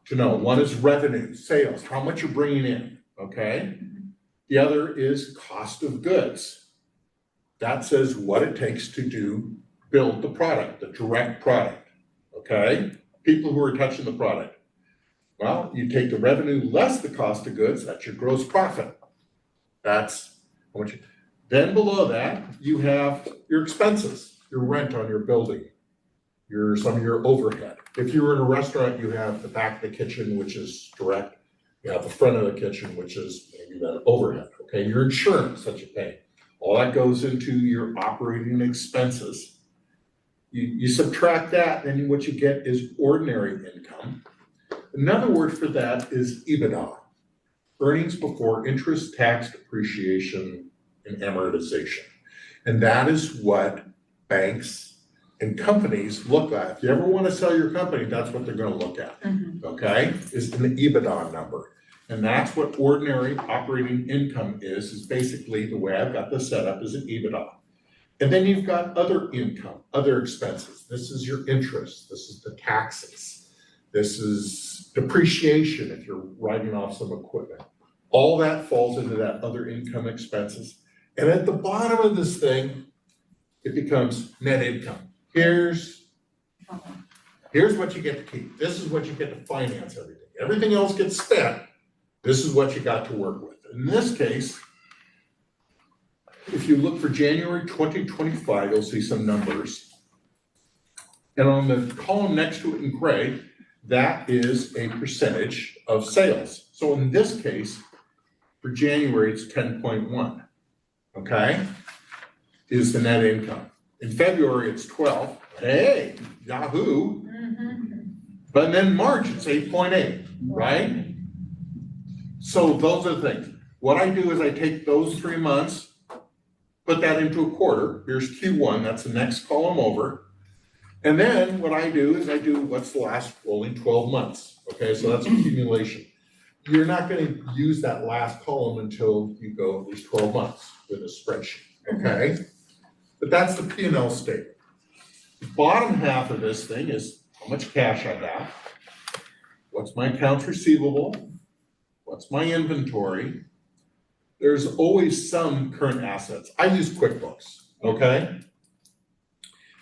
to know. One is revenue, sales, how much you're bringing in, okay? The other is cost of goods. That says what it takes to build the product, the direct product, okay? People who are touching the product. Well, you take the revenue less the cost of goods, that's your gross profit. That's how much. Then below that, you have your expenses, your rent on your building, some of your overhead. If you were in a restaurant, you have the back of the kitchen, which is direct. You have the front of the kitchen, which is maybe that overhead, okay? Your insurance that you pay. All that goes into your operating expenses. You subtract that, then what you get is ordinary income. Another word for that is EBITDA, earnings before interest, tax, depreciation, and amortization. And that is what banks and companies look at. If you ever want to sell your company, that's what they're going to look at, okay? Is an EBITDA number. And that's what ordinary operating income is basically the way I've got this set up is an EBITDA. And then you've got other income, other expenses. This is your interest. This is the taxes. This is depreciation if you're writing off some equipment. All that falls into that other income expenses. And at the bottom of this thing, it becomes net income. Here's what you get to keep. This is what you get to finance everything. Everything else gets spent. This is what you got to work with. In this case, if you look for January 2025, you'll see some numbers. And on the column next to it in gray, that is a percentage of sales. So in this case, for January, it's 10.1, okay? Is the net income. In February, it's 12. Hey, yahoo. But then March, it's 8.8, right? So those are the things. What I do is I take those 3 months, put that into a quarter. Here's Q1, that's the next column over. And then what I do is I do what's the last rolling 12 months. Okay, so that's accumulation. You're not going to use that last column until you go at least 12 months with a spreadsheet, okay? But that's the P&L statement. The bottom half of this thing is how much cash I got, what's my accounts receivable, what's my inventory. There's always some current assets. I use QuickBooks, okay?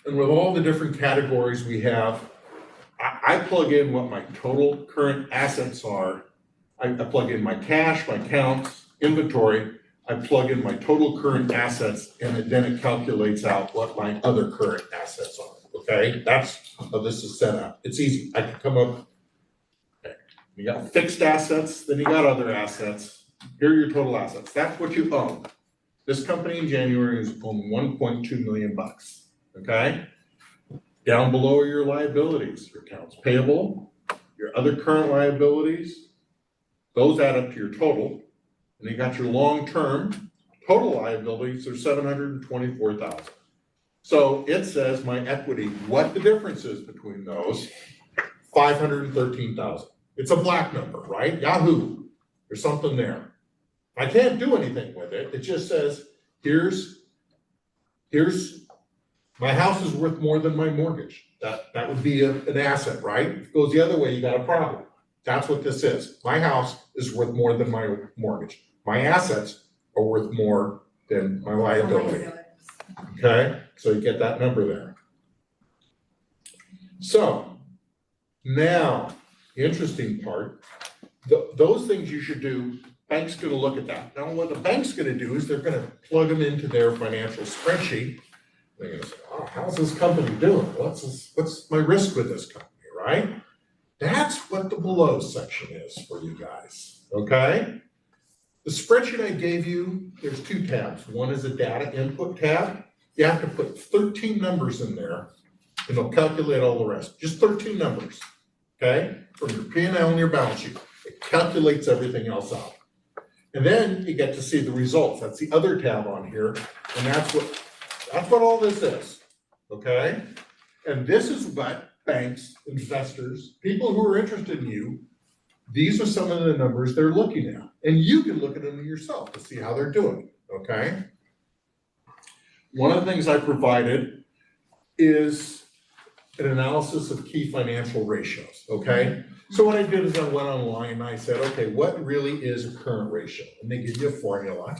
And with all the different categories we have, I plug in what my total current assets are. I plug in my cash, my accounts, inventory. I plug in my total current assets, and then it calculates out what my other current assets are, okay? That's how this is set up. It's easy. I can come up, okay. You got fixed assets, then you got other assets. Here are your total assets. That's what you own. This company in January is owned 1.2 million bucks, okay? Down below are your liabilities, your accounts payable, your other current liabilities. Those add up to your total. And you got your long-term total liabilities are 724,000. So it says my equity, what the difference is between those, 513,000. It's a black number, right? Yahoo! There's something there. I can't do anything with it. It just says, here's my house is worth more than my mortgage. That would be an asset, right? If it goes the other way, you got a problem. That's what this is. My house is worth more than my mortgage. My assets are worth more than my liability. Okay, so you get that number there. So now, the interesting part, those things you should do, bank's gonna look at that. Now what the bank's gonna do is they're gonna plug them into their financial spreadsheet. They're gonna say, oh, how's this company doing? What's my risk with this company, right? That's what the below section is for you guys, okay? The spreadsheet I gave you, there's 2 tabs. One is a data input tab. You have to put 13 numbers in there and it'll calculate all the rest. Just 13 numbers. okay? From your P&L and your balance sheet. It calculates everything else out. And then you get to see the results. That's the other tab on here, and that's what all this is, okay? And this is what banks, investors, people who are interested in you, these are some of the numbers they're looking at. And you can look at them yourself to see how they're doing, okay? One of the things I provided is an analysis of key financial ratios, okay? So what I did is I went online and I said, okay, what really is a current ratio? And they give you a formula.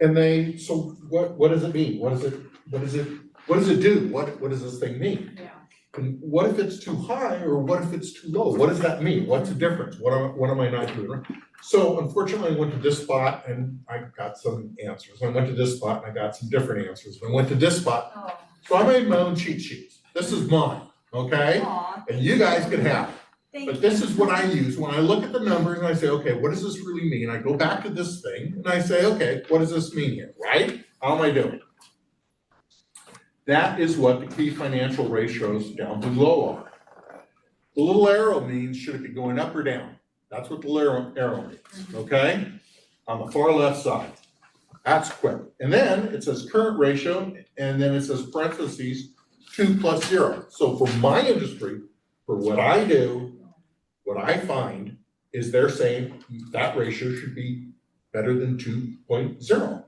And so what does it mean? What does it do? What does this thing mean? Yeah. And what if it's too high or what if it's too low? What does that mean? What's the difference? What am I not doing? So unfortunately, I went to this spot and I got some answers. I went to this spot and I got some different answers. I went to this spot. Oh. So I made my own cheat sheets. This is mine, okay? Aw, And you guys can have it. thank But you. this is what I use when I look at the numbers and I say, okay, what does this really mean? I go back to this thing and I say, okay, what does this mean here, right? How am I doing? That is what the key financial ratios down below are. The little arrow means should it be going up or down? That's what the little arrow means, okay? On the far left side. That's quick. And then it says current ratio, and then it says parentheses 2 plus 0. So for my industry, for what I do, what I find is they're saying that ratio should be better than 2.0.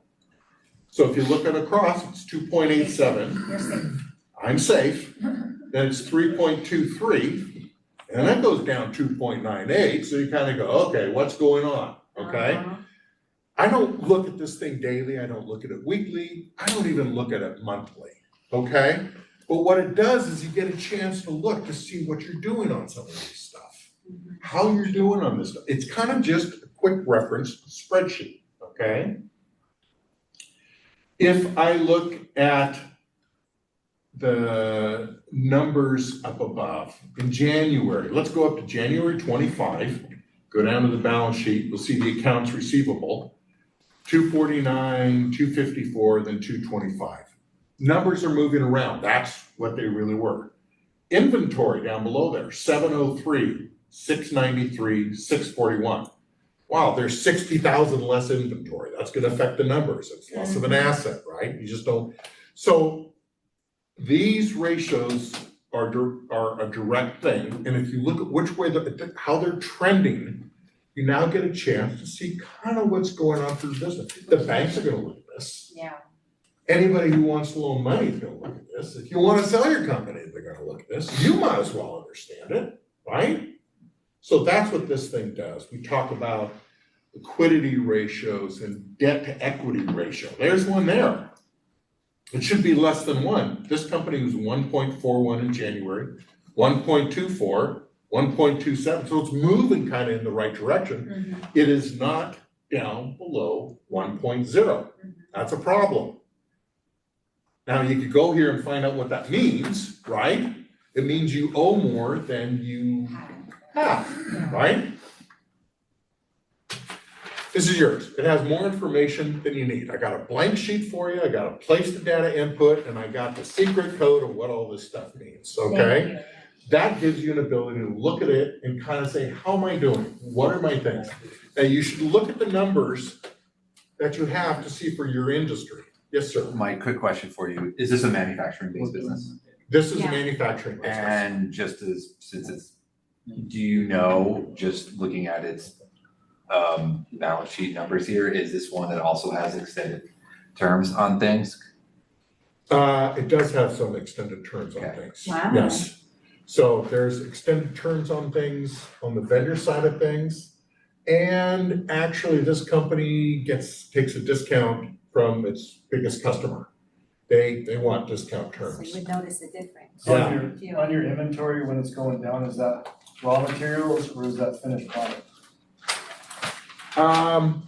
So if you look at across, it's 2.87. You're safe. I'm safe. Then it's 3.23, and that goes down 2.98. So you kind of go, okay, what's going on? Okay. Uh-huh. I don't look at this thing daily. I don't look at it weekly. I don't even look at it monthly. Okay. But what it does is you get a chance to look to see what you're doing on some of this stuff, how you're doing on this stuff. It's kind of just a quick reference spreadsheet. Okay. If I look at the numbers up above, in January, let's go up to January 25, go down to the balance sheet, you'll see the accounts receivable, 249, 254, then 225. Numbers are moving around, that's what they really were. Inventory down below there, 703, 693, 641. Wow, there's 60,000 less inventory. That's gonna affect the numbers. It's less of an asset, right? You just don't. So these ratios are a direct thing. And if you look at which way, how they're trending, you now get a chance to see kind of what's going on through the business. The banks are gonna look at this. Yeah. Anybody who wants to loan money is gonna look at this. If you wanna sell your company, they're gonna look at this. You might as well understand it, right? So that's what this thing does. We talk about liquidity ratios and debt to equity ratio. There's one there. It should be less than 1. This company was 1.41 in January, 1.24, 1.27. So it's moving kind of in the right direction. It is not down below 1.0. That's a problem. Now you could go here and find out what that means, right? It means you owe more than you have, right? This is yours. It has more information than you need. I got a blank sheet for you. I got a place to data input, and I got the secret code of what all this stuff means, okay? That gives you an ability to look at it and kind of say, how am I doing? What are my things? Now, you should look at the numbers that you have to see for your industry. Yes, sir. My quick question for you, is this a manufacturing-based business? This is a Yeah. manufacturing business. And just as, since it's, do you know, just looking at its balance sheet numbers here, is this one that also has extended terms on things? It does have some extended terms on Okay. things. Wow. Yes. So there's extended terms on things on the vendor side of things. And actually, this company takes a discount from its biggest customer. They want discount So terms. you would notice the difference. Yeah. On your inventory, when it's going down, is that raw materials or is that finished product? And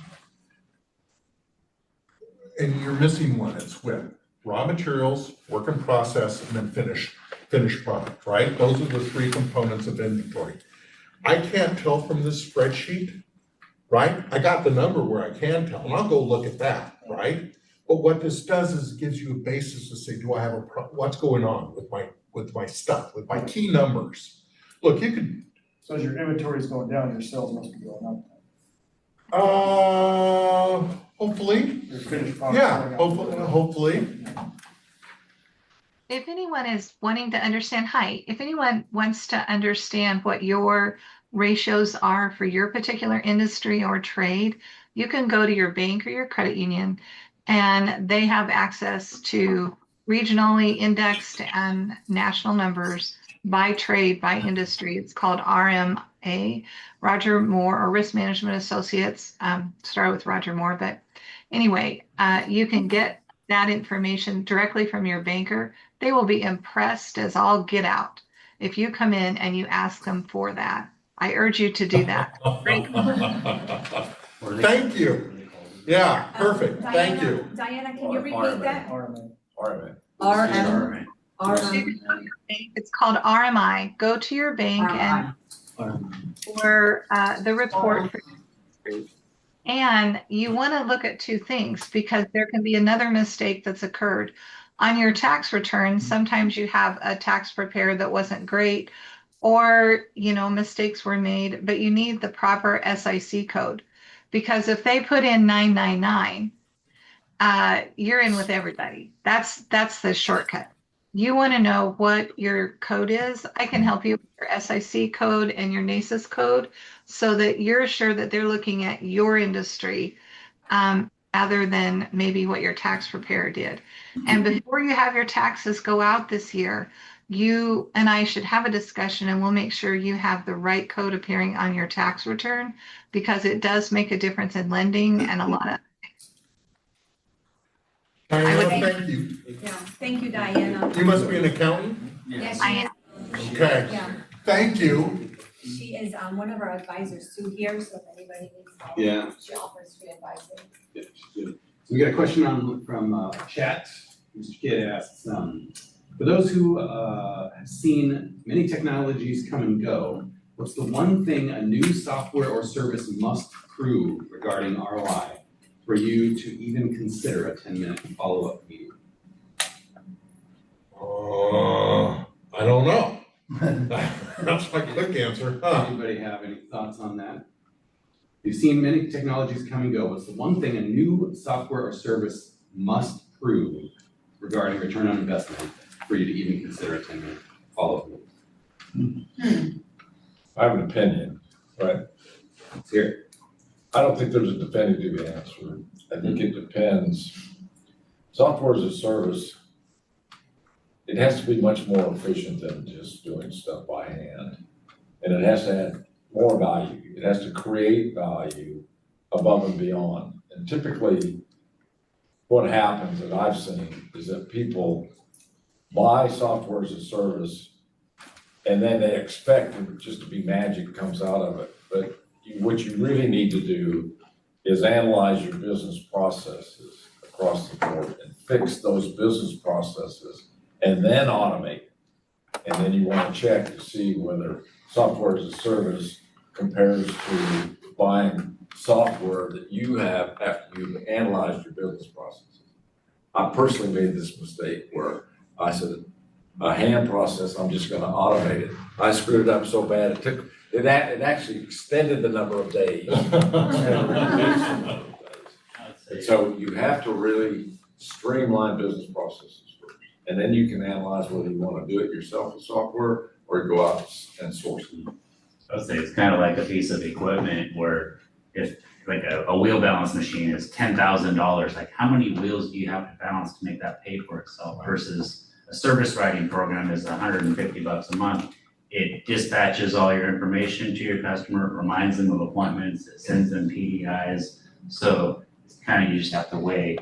you're missing one, it's WIP. Raw materials, work in process, and then finished product, right? Those are the 3 components of inventory. I can't tell from this spreadsheet, right? I got the number where I can tell, and I'll go look at that, right? But what this does is it gives you a basis to say, do I have what's going on with my stuff, with my key numbers? look, you could, So as your inventory is going down, your sales must be going up. hopefully, Your finished product. yeah, hopefully. If anyone is wanting to understand, if anyone wants to understand what your ratios are for your particular industry or trade, you can go to your bank or your credit union, and they have access to regionally indexed and national numbers by trade, by industry. It's called RMA, Roger Moore, or Risk Management Associates. Start with Roger Moore, but anyway, you can get that information directly from your banker. They will be impressed as all get out if you come in and you ask them for that. I urge you to do that. Great. Thank you. Yeah, perfect, thank Diana- you. Diana, can you repeat that? RMA. Alright, RM. It's called RMI. Go to your bank and for the report. And you want to look at two things because there can be another mistake that's occurred. On your tax return, sometimes you have a tax preparer that wasn't great, or mistakes were made, but you need the proper SIC code. Because if they put in 999, you're in with everybody. That's the shortcut. You want to know what your code is. I can help you with your SIC code and your NACIS code so that you're sure that they're looking at your industry rather than maybe what your tax preparer did. And before you have your taxes go out this year, you and I should have a discussion, and we'll make sure you have the right code appearing on your tax return, because it does make a difference in lending and a lot of. Diana, thank you. Yeah, thank you, Diana. You must be an accountant? Yes, I she am. is. Okay, Yeah, thank you. she is one of our advisors too here, so if anybody needs help. Yeah. She offers free advisory. Yeah, good. So we got a question from chat. Mr. Kidd asks, for those who have seen many technologies come and go, what's the one thing a new software or service must prove regarding ROI for you to even consider a 10-minute follow-up meeting? I don't know. That's my quick answer, huh? Anybody have any thoughts on that? You've seen many technologies come and go. What's the one thing a new software or service must prove regarding return on investment for you to even consider a 10-minute follow-up meeting? I have an opinion, right? Let's hear it. I don't think there's a definitive answer. I think it depends. Software as a service, it has to be much more efficient than just doing stuff by hand. And it has to add more value. It has to create value above and beyond. And typically, what happens that I've seen is that people buy software as a service and then they expect it just to be magic comes out of it. But what you really need to do is analyze your business processes across the board and fix those business processes and then automate. And then you want to check to see whether software as a service compares to buying software that you have after you've analyzed your business processes. I personally made this mistake where I said, a hand process, I'm just gonna automate it. I screwed it up so bad, it actually extended the number of days. And so you have to really streamline business processes first. And then you can analyze whether you wanna do it yourself with software or go out and source it. I would say it's kind of like a piece of equipment where if like a wheel balance machine is $10,000, like how many wheels do you have to balance to make that pay for itself versus a service writing program is $150 a month. It dispatches all your information to your customer, reminds them of appointments, it sends them PDIs. So it's kind of, you just have to weigh,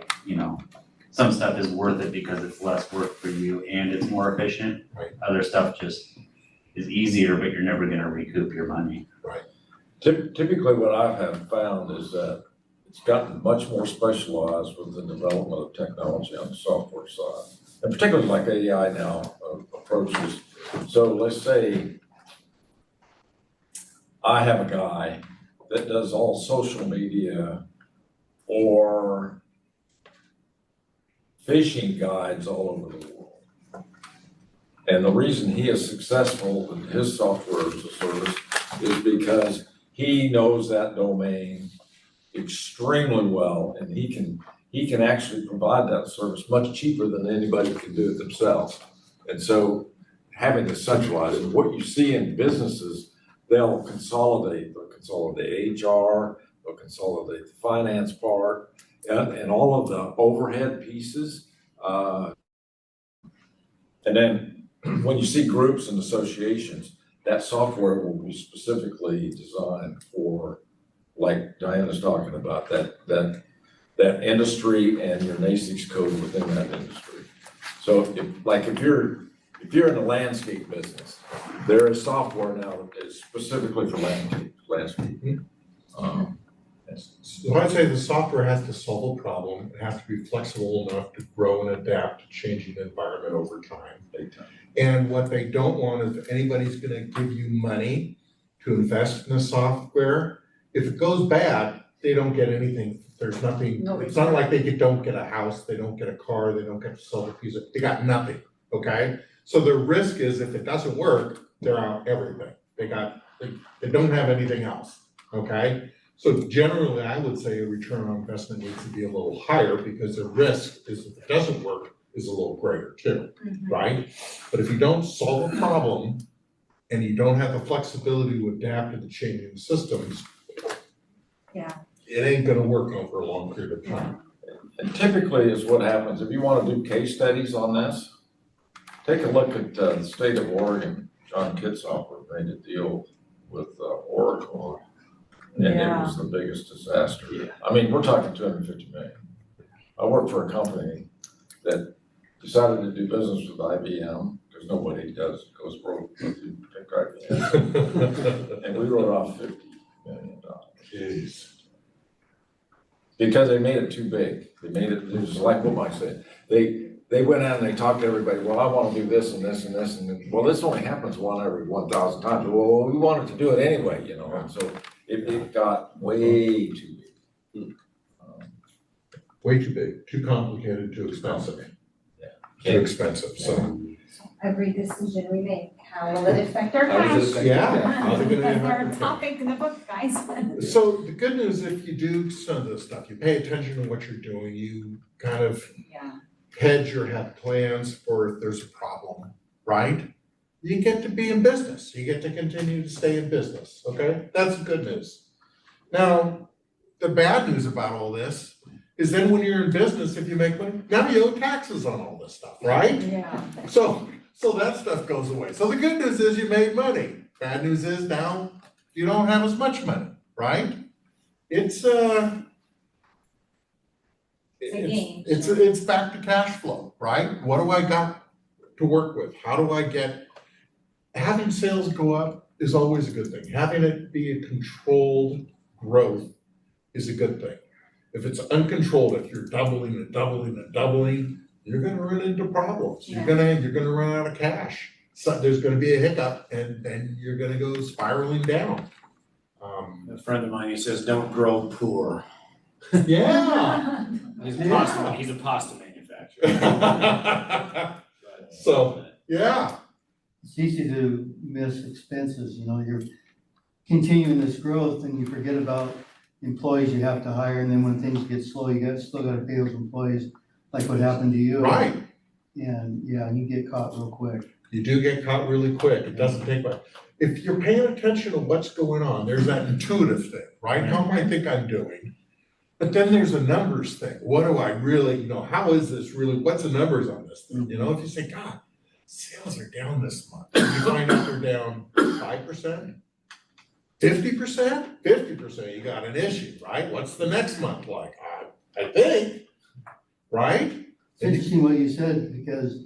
some stuff is worth it because it's less work for you and it's more efficient. Right. Other stuff just is easier, but you're never gonna recoup your money. Typically what I have found is that it's gotten much more specialized with the development of technology on the software side. And particularly like AI now approaches. So let's say I have a guy that does all social media or fishing guides all over the world. And the reason he is successful in his software as a service is because he knows that domain extremely well, and he can actually provide that service much cheaper than anybody can do it themselves. And so having to centralize it, what you see in businesses, they'll consolidate HR, they'll consolidate the finance part, and all of the overhead pieces. And then when you see groups and associations, that software will be specifically designed for, like Diana's talking about, that industry and your NACIX code within that industry. So if you're in the landscape business, there is software now that is specifically for landscaping. So I'd say the software has to solve a problem, it has to be flexible enough to grow and adapt to changing the environment over time. And what they don't want is if anybody's gonna give you money to invest in the software, if it goes bad, they don't get anything, there's nothing, it's not like they don't get a house, they don't get a car, they don't get to sell a piece of, they got nothing, okay? So the risk is if it doesn't work, they're out everything, they don't have anything else, okay? So generally, I would say a return on investment needs to be a little higher because the risk is if it doesn't work is a little greater too, right? But if you don't solve a problem and you don't have the flexibility to adapt to the changing systems, Yeah. it ain't gonna work over a long period of time. And typically is what happens, if you want to do case studies on this, take a look at the state of Oregon. John Kitsoff made a deal with Oracle. And it was the biggest disaster. I mean, we're talking 250 million. I work for a company that decided to do business with IBM, because nobody goes broke with you pick IBM. And we wrote off $50 million. Jeez. Because they made it too big. It was like what Mike said. They went out and they talked to everybody, well, I want to do this and this and this, and well, this only happens one every 1,000 times. Well, we wanted to do it anyway, and so it got way too big. Way too big, too complicated, too expensive. Yeah. Too expensive, so. Every decision we make, how will it affect our How does it cash? affect- Yeah. How's it gonna That's our impact? topic in the book, guys. So the good news, if you do some of this stuff, you pay attention to what you're doing, you kind of Yeah. hedge or have plans for if there's a problem, right? You get to be in business, you get to continue to stay in business, okay? That's the good news. Now, the bad news about all this is then when you're in business, if you make money, now you owe taxes on all this stuff, right? Yeah. So that stuff goes away. So the good news is you made money. Bad news is now you don't have as much money, right? It's game, it's back to cash flow, right? What do I got to work with? How do I get, having sales go up is always a good thing. Having it be a controlled growth is a good thing. If it's uncontrolled, if you're doubling and doubling and doubling, you're gonna run into problems. You're gonna run out of cash. So there's gonna be a hiccup and then you're gonna go spiraling down. A friend of mine, he says, don't grow poor. Yeah. He's a pasta manufacturer. So, yeah, It's easy to miss expenses, you're continuing this growth and you forget about employees you have to hire, and then when things get slow, still gotta pay those employees, like what happened to you. right. And you get caught real quick. You do get caught really quick. It doesn't take much. If you're paying attention to what's going on, there's that intuitive thing, right? How am I think I'm doing? But then there's a numbers thing. What do I really, how is this really, what's the numbers on this thing? If you say, God, sales are down this month, and you find out they're down 5%, 50%, 50%, you got an issue, right? What's the next month like? I think, right? It's interesting what you said, because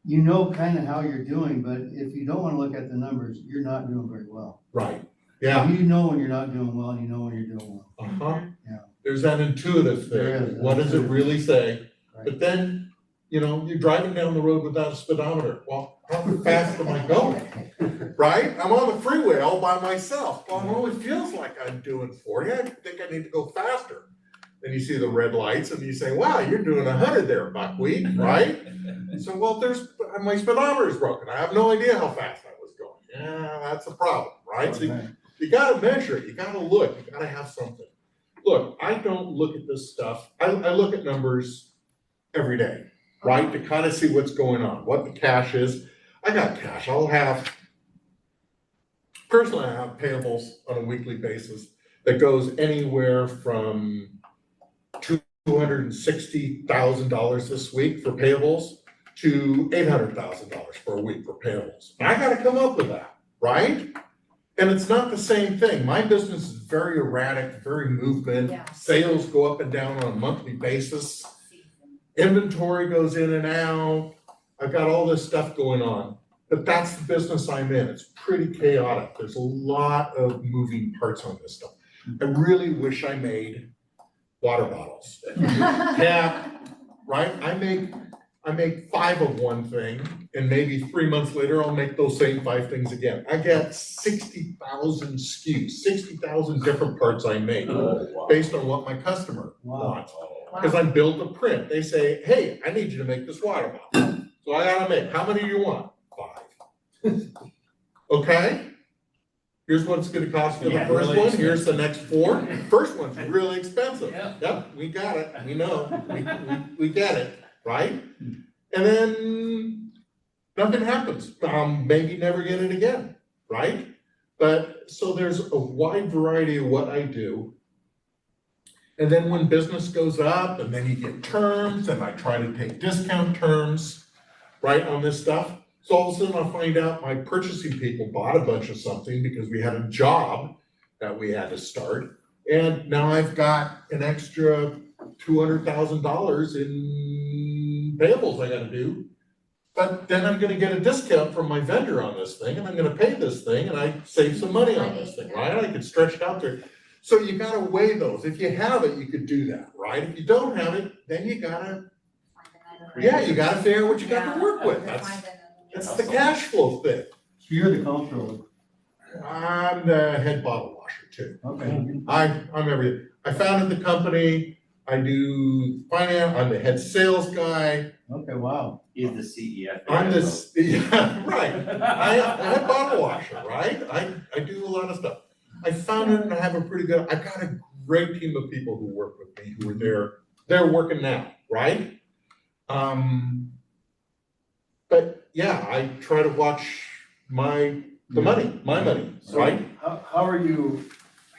you know kind of how you're doing, but if you don't want to look at the numbers, you're not doing very well. Right, yeah. You know when you're not doing well, and you know when you're doing well. Uh-huh. Yeah. There's that intuitive There thing. is, What does it really say? Right. But then, you're driving down the road without a speedometer. Well, how fast am I going? Right? I'm on the freeway all by myself. Well, it only feels like I'm doing 40. I think I need to go faster. then you see the red lights and you say, wow, you're doing 100 there, buckwheat, right? So, well, my speedometer's broken. I have no idea how fast I was going. Yeah, that's a problem, right? So you gotta measure it, you gotta look, you gotta have something. Look, I don't look at this stuff, I look at numbers every day, right? To kind of see what's going on, what the cash is. I got cash, personally, I have payables on a weekly basis that goes anywhere from $260,000 this week for payables to $800,000 for a week for payables. I gotta come up with that, right? And it's not the same thing. My business is very erratic, very movement. Yeah. Sales go up and down on a monthly basis. Inventory goes in and out. I've got all this stuff going on. But that's the business I'm in. It's pretty chaotic. There's a lot of moving parts on this stuff. I really wish I made water bottles. Yeah, right? I make 5 of one thing, and maybe 3 months later, I'll make those same 5 things again. I get 60,000 SKUs, 60,000 different parts I make based on what my customer wants. Because I'm built to print. They say, hey, I need you to make this water bottle. So I gotta make, how many do you want? 5. Okay? Here's what it's gonna cost you the first really one, here's the next 4. First one's really expensive. Yeah. Yep, we got it, we know, we get it, right? And then nothing happens, maybe never get it again, right? But, so there's a wide variety of what I do. And then when business goes up, and then you get terms, and I try to take discount terms, right, on this stuff. So all of a sudden I'll find out my purchasing people bought a bunch of something because we had a job that we had to start. And now I've got an extra $200,000 in payables I gotta do. But then I'm gonna get a discount from my vendor on this thing, and I'm gonna pay this thing, and I save some money on this thing, right? I could stretch it out there. So you gotta weigh those. If you have it, you could do that, right? If you don't have it, then you gotta, you gotta figure out what you got to work with. That's the cash flow thing. So you're the comptroller. I'm the head bottle washer too. Okay. I'm everything. I founded the company, I do finance, I'm the head sales guy. Okay, wow. He's the CEF. I'm this, yeah, right. I'm head bottle washer, right? I do a lot of stuff. I found it and I have a pretty good, I've got a great team of people who work with me, who are there, they're working now, right? But yeah, I try to watch my money, So right? how are you,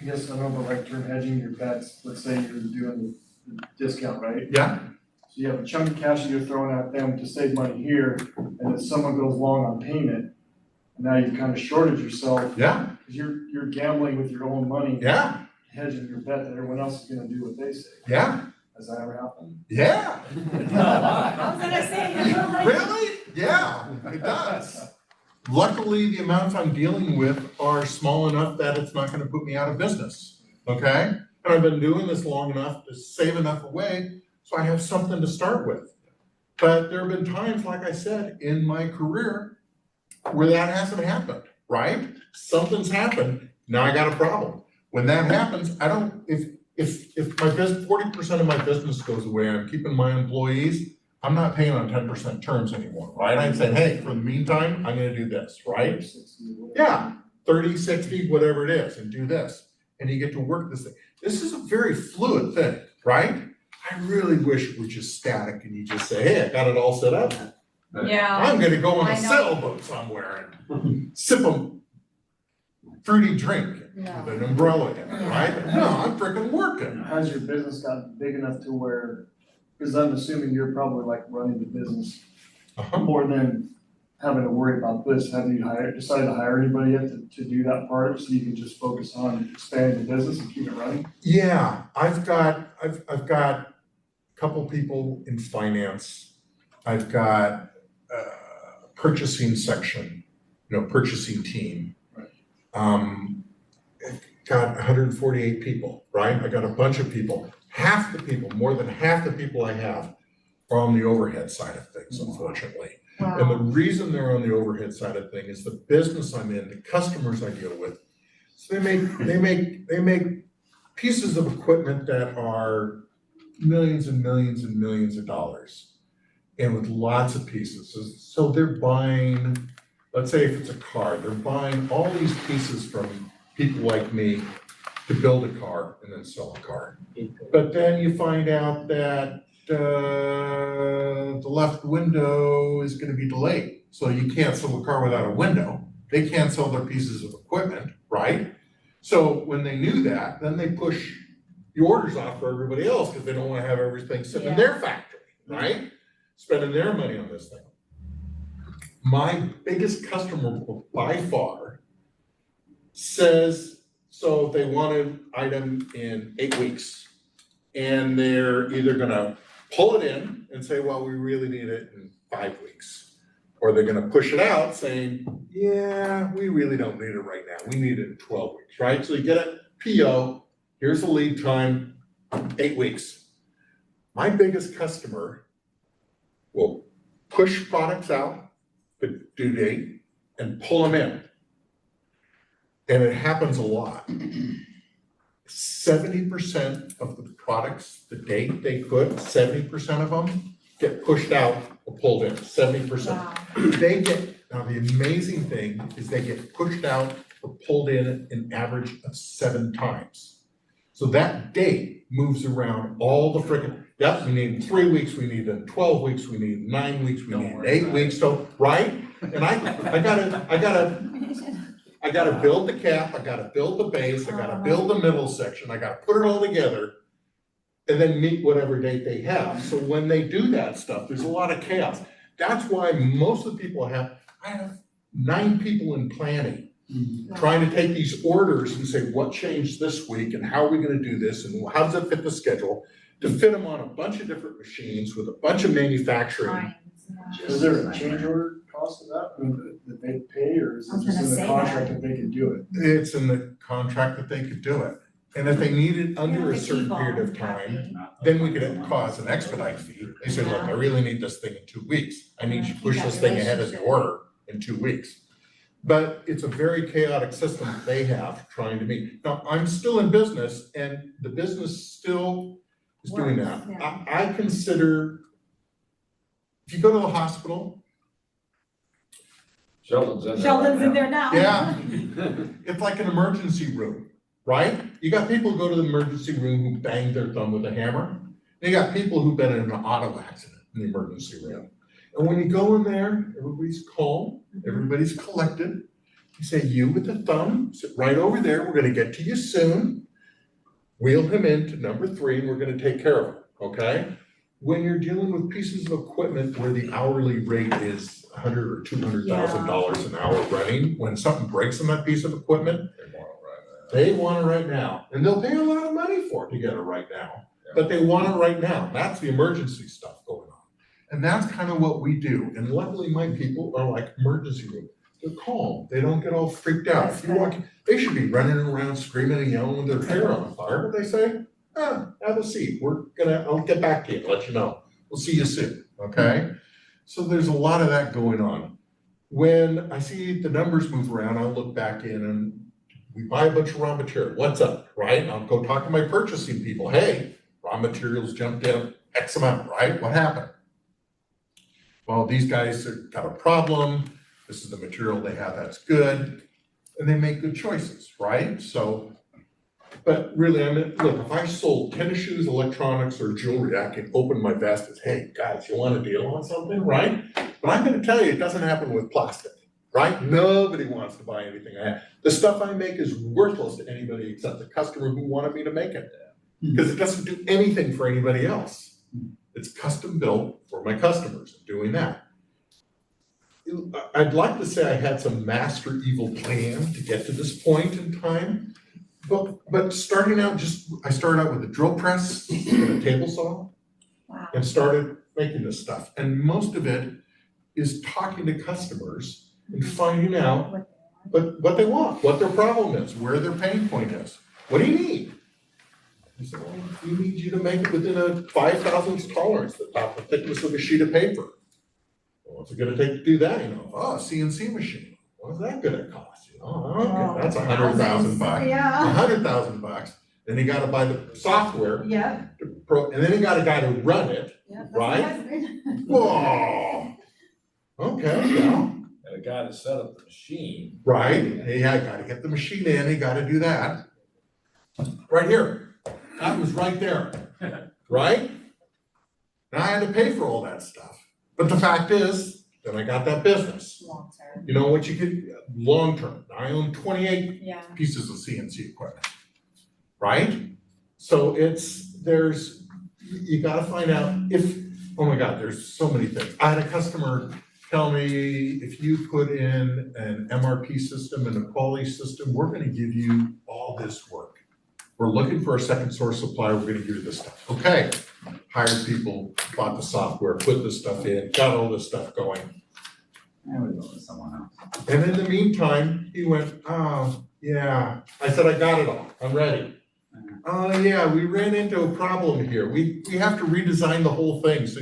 I guess, I don't know the right term, hedging your bets? Let's say you're doing the discount, right? Yeah, So you have a chunk of cash that you're throwing at them to save money here, and if someone goes long on payment, now you've kind of shorted yourself, yeah, because you're gambling with your own money, yeah, hedging your bet that everyone else is gonna do what they say. yeah, Has that ever happened? yeah. I was gonna say. Really? Yeah, it does. Luckily, the amounts I'm dealing with are small enough that it's not gonna put me out of business, okay? And I've been doing this long enough to save enough away, so I have something to start with. But there have been times, like I said, in my career where that hasn't happened, right? Something's happened, now I got a problem. When that happens, I don't, if my business, 40% of my business goes away, I'm keeping my employees, I'm not paying on 10% terms anymore, right? I'm saying, hey, for the meantime, I'm gonna do this, right? Yeah, 30, 60, whatever it is, and do this. And you get to work this thing. This is a very fluid thing, right? I really wish it was just static and you just say, hey, I got it all set up. Yeah. I'm gonna go on I a know. sailboat somewhere and sip a fruity drink No. with an umbrella in it, right? No, I'm freaking working. Has your business gotten big enough to where, because I'm assuming you're probably like running the business more than having to worry about this, have you decided to hire anybody yet to do that part, so you can just focus on expanding the business and keep it running? Yeah, I've got a couple people in finance. I've got a purchasing section, purchasing team. Got 148 people, right? I got a bunch of people. Half the people, more than half the people I have are on the overhead side of things, unfortunately. And the reason they're on the overhead side of things is the business I'm in, the customers I deal with. So they make pieces of equipment that are millions and millions and millions of dollars. And with lots of pieces, so they're buying, let's say if it's a car, they're buying all these pieces from people like me to build a car and then sell a car. But then you find out that the left window is gonna be delayed, so you can't sell a car without a window. They can't sell their pieces of equipment, right? So when they knew that, then they push the orders off for everybody else, because they don't wanna have everything sitting in their factory, right? Spending their money on this thing. My biggest customer by far says, so they want an item in 8 weeks. And they're either gonna pull it in and say, well, we really need it in 5 weeks. Or they're gonna push it out saying, yeah, we really don't need it right now. We need it in 12 weeks, right? So you get a PO, here's the lead time, 8 weeks. My biggest customer will push products out, the due date, and pull them in. And it happens a lot. 70% of the products, the date they put, 70% of them get pushed out or pulled in, 70%. Wow. They get, now the amazing thing is they get pushed out or pulled in an average of 7 times. So that date moves around all the frickin', yep, we need 3 weeks, we need 12 weeks, we need 9 weeks, we need 8 weeks, so, right? And I gotta build the cap, I gotta build the base, I gotta build the middle section, I gotta put it all together. And then meet whatever date they have. So when they do that stuff, there's a lot of chaos. That's why most of the people I have 9 people in planning. Trying to take these orders and say, what changed this week and how are we gonna do this and how does it fit the schedule? To fit them on a bunch of different machines with a bunch of manufacturing. Is there a change order cost of that, I mean, that they pay, or is I was it just gonna in the say contract that. that they can do it? It's in the contract that they could do it. And if they need it under a Yeah, certain the period of T-bone time, Not- then we could cause an expedite fee. They say, look, I really need this thing in 2 weeks. I need you to push this thing ahead of the order in 2 weeks. But it's a very chaotic system that they have trying to meet. Now, I'm still in business and the business still is doing that. Works, yeah. I consider, if you go to the hospital, Sheldon's in there. Sheldon's right in now. there now. yeah, it's like an emergency room, right? You got people who go to the emergency room who bang their thumb with a hammer. And you got people who've been in an auto accident in the emergency room. And when you go in there, everybody's calm, everybody's collected. You say, you with the thumb, sit right over there, we're gonna get to you soon. Wheel him into number 3 and we're gonna take care of him, okay? When you're dealing with pieces of equipment where the hourly rate is $100,000 or $200,000 an hour running, when something breaks on that piece of equipment, they want it right now. And they'll pay a lot of money for it to get it right now, but they want it right now. That's the emergency stuff going on. And that's kind of what we do. And luckily my people are like emergency room. They're calm. They don't get all freaked out. If you walk, they should be running around screaming and yelling with their hair on fire, but they say, have a seat. I'll get back to you, let you know. We'll see you soon, okay? So there's a lot of that going on. When I see the numbers move around, I'll look back in and we buy a bunch of raw material. What's up, right? I'll go talk to my purchasing people. Hey, raw materials jumped in X amount, right? What happened? Well, these guys have got a problem. This is the material they have that's good. And they make good choices, right? So, but really, I mean, look, if I sold tennis shoes, electronics, or jewelry, I could open my vest and say, hey, guys, you want a deal on something, right? But I'm gonna tell you, it doesn't happen with plastic, right? Nobody wants to buy anything I have. The stuff I make is worthless to anybody except the customer who wanted me to make it. Because it doesn't do anything for anybody else. It's custom built for my customers, doing that. I'd like to say I had some master evil plan to get to this point in time. But starting out, I started out with a drill press and a table saw. Wow. And started making this stuff. And most of it is talking to customers and finding out what they want, what their problem is, where their pain point is. What do you need? I said, well, we need you to make it within a 5 thousandths tolerance, the top, the thickness of a sheet of paper. Well, what's it gonna take to do that? Oh, a CNC machine. What's that gonna cost? Okay, that's $100,000 bucks. Yeah. $100,000 bucks. Then you gotta buy the software Yep. to and then he got a guy to run it. Yeah, that's Right? my husband. Whoa. Okay, yeah, And a guy to set up the machine. right, yeah, gotta get the machine in, he gotta do that. Right here, that was right there, right? And I had to pay for all that stuff, but the fact is, then I got that business. Long term, You know what you could, long term, I own 28 yeah. pieces of CNC equipment, right? So you gotta find out if, oh my God, there's so many things. I had a customer tell me, if you put in an MRP system and a quality system, we're gonna give you all this work. We're looking for a second source supplier, we're gonna give you this stuff. Okay, hired people, bought the software, put this stuff in, got all this stuff going. I would go with someone else. And in the meantime, he went, oh, yeah. I said, I got it all, I'm ready. Oh, yeah, we ran into a problem here. We have to redesign the whole thing, so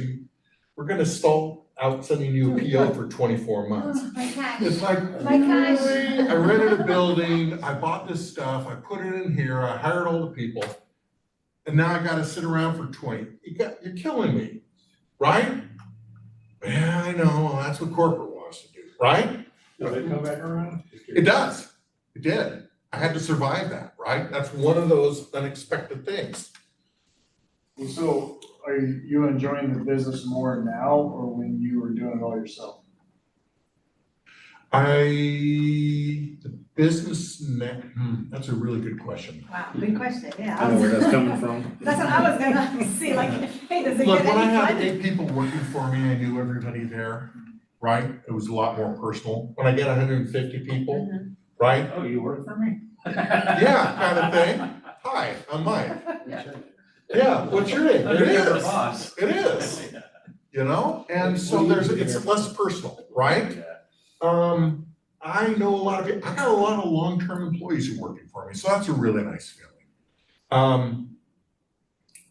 we're gonna stall out sending you a PO for 24 months. Oh, my gosh. It's like, My gosh. really? I rented a building, I bought this stuff, I put it in here, I hired all the people. And now I gotta sit around for 20, you're killing me, right? Yeah, I know, that's what corporate wants to do, right? Does it come back around? It does, it did. I had to survive that, right? That's one of those unexpected things. Well, so are you enjoying the business more now or when you were doing it all yourself? The business that's a really good question. Wow, good question, yeah. I know where that's coming from. That's what I was gonna see, like, hey, does it Look, get when I any had fun? 8 people working for me, I knew everybody there, right? It was a lot more personal. When I get 150 people, Mhm. right? Oh, you work for me? Yeah, kind of thing. Hi, I'm Mike. Yeah, what's your name? It is. Boss. It is, you know? And so it's less personal, right? Yeah. I know a lot of people, I got a lot of long-term employees who are working for me, so that's a really nice feeling.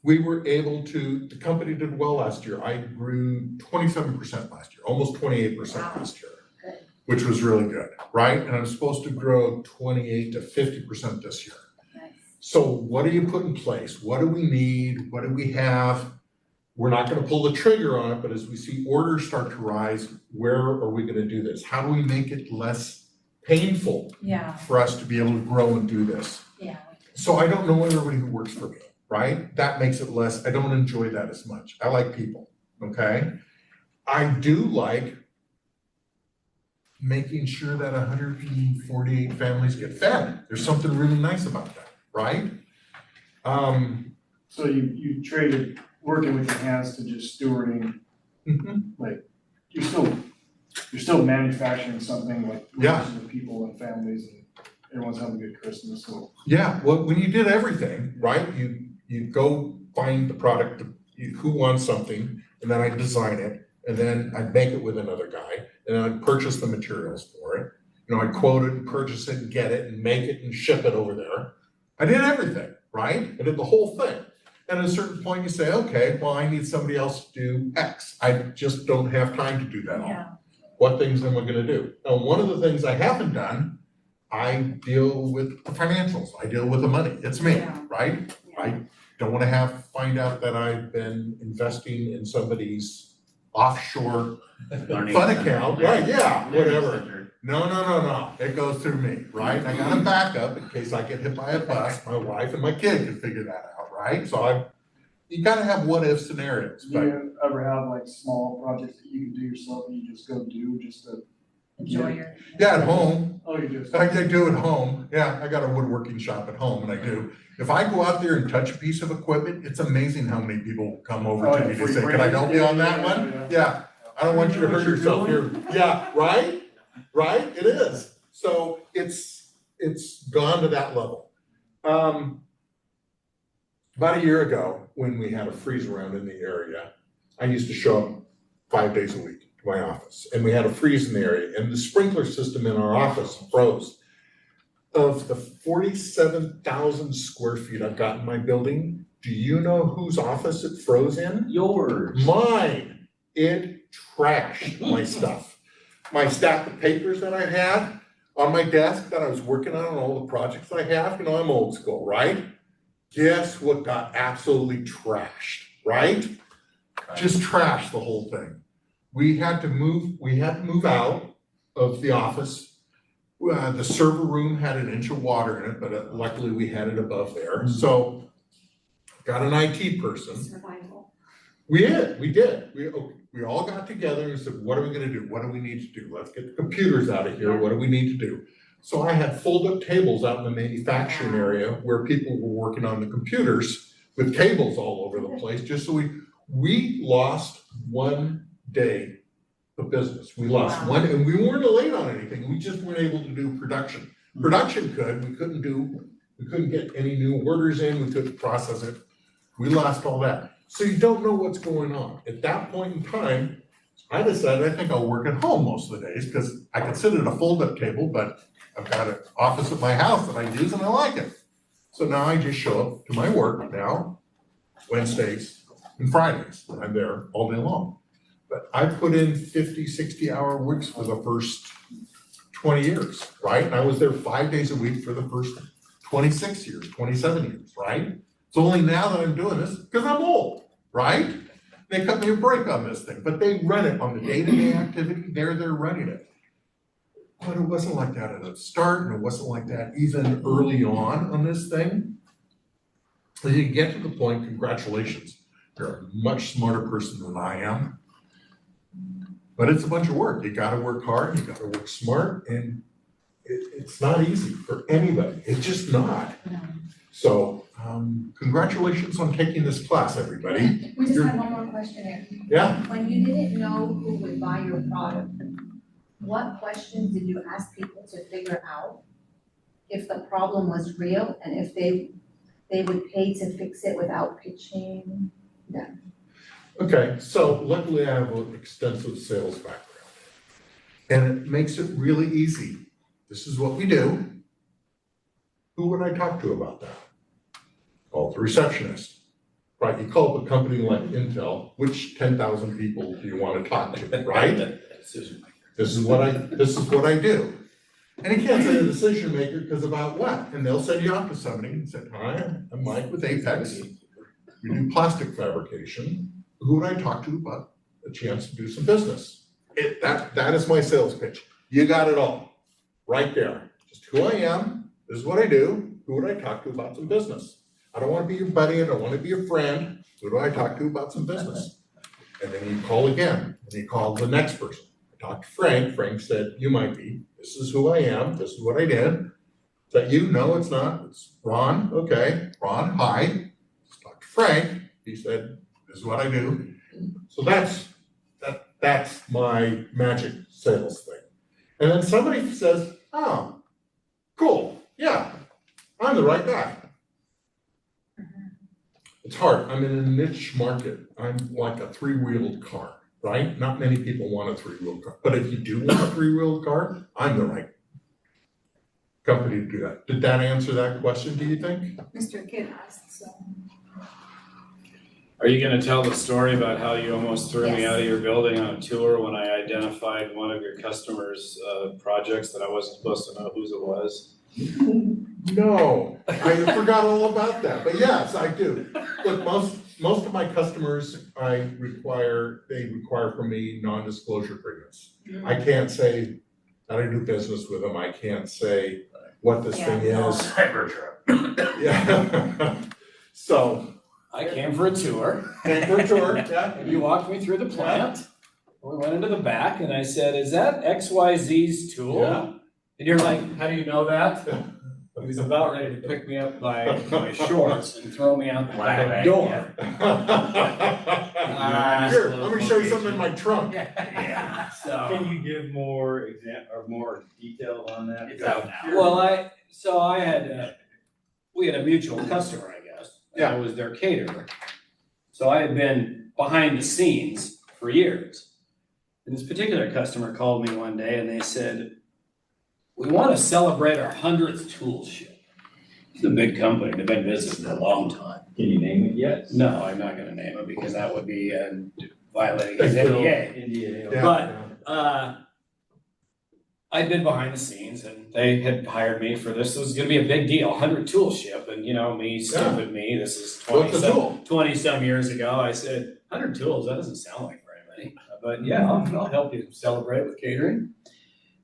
We were able to, the company did well last year. I grew 27% last year, almost 28% last year, Good. which was really good, right? And I'm supposed to grow 28 to 50% this year. Nice. So what do you put in place? What do we need? What do we have? We're not gonna pull the trigger on it, but as we see orders start to rise, where are we gonna do this? How do we make it less painful Yeah, for us to be able to grow and do this? yeah. So I don't know everybody who works for me, right? That makes it less, I don't enjoy that as much. I like people, okay? I do like making sure that 148 families get fed. There's something really nice about that, right? So you traded working with your hands to just stewarding, Mhm. you're still manufacturing something like Yeah. for the people and families and everyone's having a good Christmas, so. Yeah, well, when you did everything, right, you go find the product, who wants something, and then I design it, and then I make it with another guy, and then I purchase the materials for it. You know, I quote it and purchase it and get it and make it and ship it over there. I did everything, right? I did the whole thing. And at a certain point you say, okay, well, I need somebody else to do X. I just don't have time to do that all. Yeah. What things am I gonna do? Now, one of the things I haven't done, I deal with the financials, I deal with the money, it's me, Yeah. right? Yeah. I don't wanna find out that I've been investing in somebody's offshore Learning fund center. account, right, yeah, Learning whatever. center. No, it goes through me, right? I got a backup in case I get hit by a bus, my wife and my kid can figure that out, right? So you gotta have what if scenarios, Do but you ever have like small projects that you can do yourself and you just go do just to? Enjoy your. yeah, at home, Oh, you just. I do at home, yeah, I got a woodworking shop at home and I do. If I go out there and touch a piece of equipment, it's amazing how many people come over Oh, to yeah, me for to you say, bring can I it? help you on that Yeah, one? yeah. Yeah, I don't want you to hurt yourself here. Yeah, right? Right? It is. So it's gone to that level. About a year ago, when we had a freeze around in the area, I used to show up 5 days a week to my office, and we had a freeze in the area, and the sprinkler system in our office froze. Of the 47,000 square feet I've got in my building, do you know whose office it froze in? Yours. Mine. It trashed my stuff. My stack of papers that I had on my desk that I was working on and all the projects I have, you know, I'm old school, right? Guess what got absolutely trashed, right? Just trashed the whole thing. We had to move out of the office. The server room had an inch of water in it, but luckily we had it above there. So got an IT person. Survival. We did. We all got together and said, what are we gonna do? What do we need to do? Let's get the computers out of here. What do we need to do? So I had fold-up tables out in the manufacturing area where people were working on the computers with cables all over the place, just so we lost one day of business. We lost one, and we weren't late on anything. We just weren't able to do production. Production we couldn't get any new orders in, we couldn't process it. We lost all that. So you don't know what's going on. At that point in time, I decided I think I'll work at home most of the days because I can sit at a fold-up table, but I've got an office at my house that I use and I like it. So now I just show up to my work now, Wednesdays and Fridays. I'm there all day long. But I put in 50, 60-hour weeks for the first 20 years, right? And I was there 5 days a week for the first 26 years, 27 years, right? It's only now that I'm doing this because I'm old, right? They cut me a break on this thing, but they run it on the day-to-day activity. They're running it. But it wasn't like that at the start, and it wasn't like that even early on this thing. As you get to the point, congratulations. You're a much smarter person than I am. But it's a bunch of work. You gotta work hard, you gotta work smart, and it's not easy for anybody. It's just not. No. So, congratulations on taking this class, everybody. We just have one more question here. Yeah. When you didn't know who would buy your product, what questions did you ask people to figure out if the problem was real and if they would pay to fix it without pitching them? Okay, so luckily I have an extensive sales background. And it makes it really easy. This is what we do. Who would I talk to about that? Call the receptionist, right? You call up a company like Intel, which 10,000 people do you want to talk to, right? This is what I do. And you can't say a decision maker because about what? And they'll send you off to somebody and say, hi, I'm Mike with Apex. We do plastic fabrication. Who would I talk to about a chance to do some business? That is my sales pitch. You got it all, right there. Just who I am, this is what I do, who would I talk to about some business? I don't want to be your buddy, I don't want to be your friend, who do I talk to about some business? And then you call again, and you call the next person. I talked to Frank, Frank said, you might be, this is who I am, this is what I did. Is that you? No, it's not, it's Ron, okay, Ron, hi. Just talked to Frank, he said, this is what I do. So that's my magic sales thing. And then somebody says, oh, cool, yeah, I'm the right guy. It's hard, I'm in a niche market. I'm like a three-wheeled car, right? Not many people want a three-wheeled car, but if you do want a three-wheeled car, I'm the right company to do that. Did that answer that question, do you think? Mr. Kidd asked, so. Are you gonna tell the story about how you almost threw me Yes. out of your building on a tour when I identified one of your customers' projects that I wasn't supposed to know whose it was? No, I forgot all about that, but yes, I do. Look, most of my customers, they require from me non-disclosure agreements. I can't say that I do business with them, I can't say what this thing is. Cybertruck. Yeah. So, I came for a tour. came for a tour, yeah. And you walked me through the plant. We went into the back and I said, is that XYZ's tool? Yeah. And you're like, how do you know that? He was about ready to pick me up by my shorts and throw me out the back door. Here, let me show you something in my trunk. Yeah, so. Can you give more more detail on that? It's out now. Well, we had a mutual customer, I guess. And I was their caterer. So I had been behind the scenes for years. And this particular customer called me one day and they said, we want to celebrate our 100th tool ship. It's a big company, they've been in business for a long time. Can you name it yet? No, I'm not gonna name it because that would be violating his NDA. NDA. Yeah. But I'd been behind the scenes and they had hired me for this. It was gonna be a big deal, 100 tool ship. And and you know, me, stupid me, this is What's a tool? 20-some years ago, I said, 100 tools, that doesn't sound like very many, but yeah, I'll help you celebrate with catering.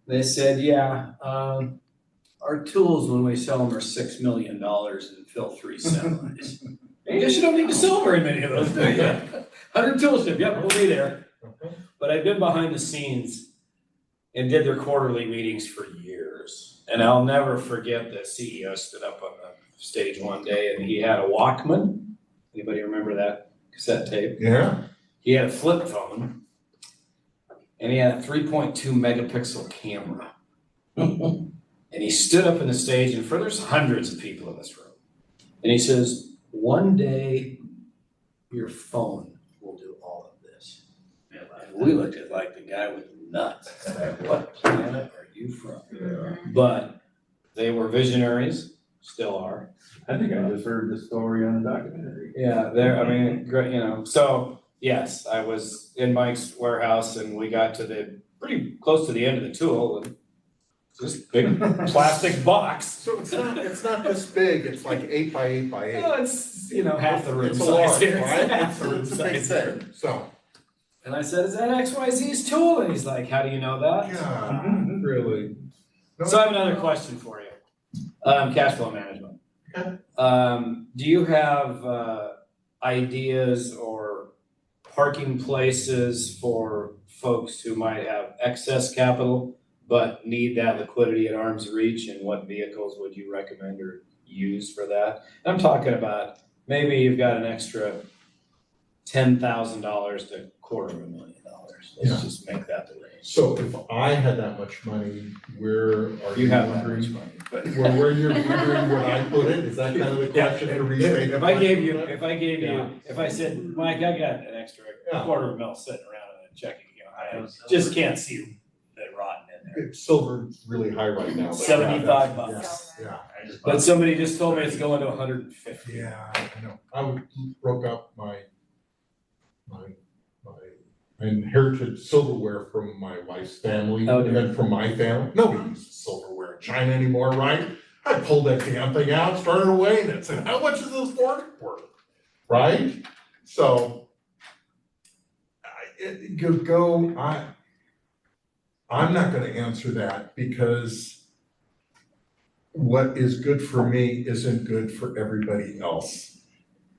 They said, yeah, our tools, when we sell them, are $6 million and fill 3 semis. I guess you don't need to sell very many of those, do you? 100 tools, yep, we'll be there. But I've been behind the scenes and did their quarterly meetings for years. And I'll never forget the CEO stood up on the stage one day and he had a Walkman. Anybody remember that cassette tape? Yeah. He had a flip phone and he had a 3.2 megapixel camera. And he stood up on the stage and there's hundreds of people in this room. And he says, one day your phone will do all of this. And we looked at like the guy with nuts. Like, what planet are you from? Yeah. But they were visionaries, still are. I think I just heard the story on a documentary. Yeah, they're, I mean, great, you know, so yes, I was in Mike's warehouse and we got to the, pretty close to the end of the tool and this big plastic box. So it's not this big, it's like 8 by 8 by 8. Well, it's, you know, half the room It's a size large, here. right? Half the room It's a big size here. thing, so. And I said, is that XYZ's tool? And he's like, how do you know that? Yeah, really. No, So I have another question for you. Cash flow management. Okay. Do you have ideas or parking places for folks who might have excess capital but need that liquidity at arm's reach, and what vehicles would you recommend or use for that? And I'm talking about maybe you've got an extra $10,000 to $250,000. Yeah. Let's just make that the range. So if I had that much money, where are You you have that much wondering? money, but. Where you're wondering would I put it? Is that kind of the question to restate? If I gave you, if I said, Mike, I got an extra Yeah. $250,000 sitting around in a checking account, I just can't see it rotting in there. Silver's really high right now. but yeah, $75 that's- bucks. Yeah, I just But somebody just told me it's going to 150. yeah, I know. I broke up my I inherited silverware from my wife's family Oh, and then from my family. Nobody uses silverware in China anymore, right? I pulled that damn thing out, started weighing it, said, how much is this fork worth? Right? So I'm not gonna answer that because what is good for me isn't good for everybody else.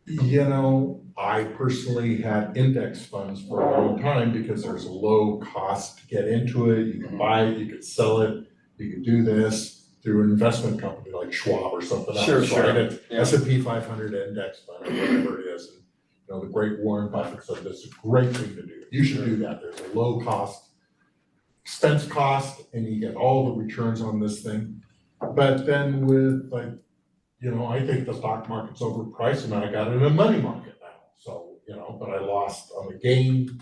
You know, I personally had index funds for a long time because there's a low cost to get into it. You can buy it, you could sell it, you could do this through an investment company like Schwab or something else, Sure, right? sure. It's Yeah. S&P 500 index fund or whatever it is. And, you know, the great Warren Buffett said that's a great thing to do. You should do that. There's a low cost, expense cost, and you get all the returns on this thing. But then with like, you know, I think the stock market's overpriced and I got in a money market now. So, you know, but I lost on the gain,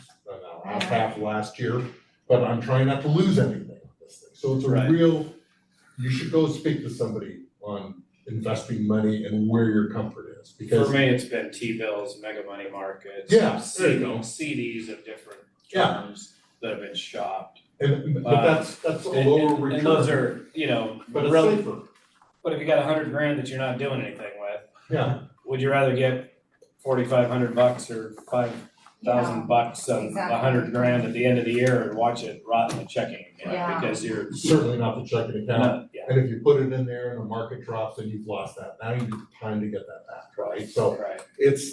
half last year, but I'm trying not to lose anything on this thing. So it's a Right. real, you should go speak to somebody on investing money and where your comfort is because. For me, it's been T-bills, mega money markets. Yeah, there you go. CDs of different Yeah. terms that have been shopped. But that's a lower return. And those are, you know, But it's really, safer. but if you got $100,000 that you're not doing anything with, Yeah, would you rather get $4,500 or $5,000 of exactly. $100,000 at the end of the year and watch it rot in the checking account? Yeah. Because you're certainly not the checking account. not, yeah, And if you put it in there and the market drops, then you've lost that. Now you need time to get that back, right? So right.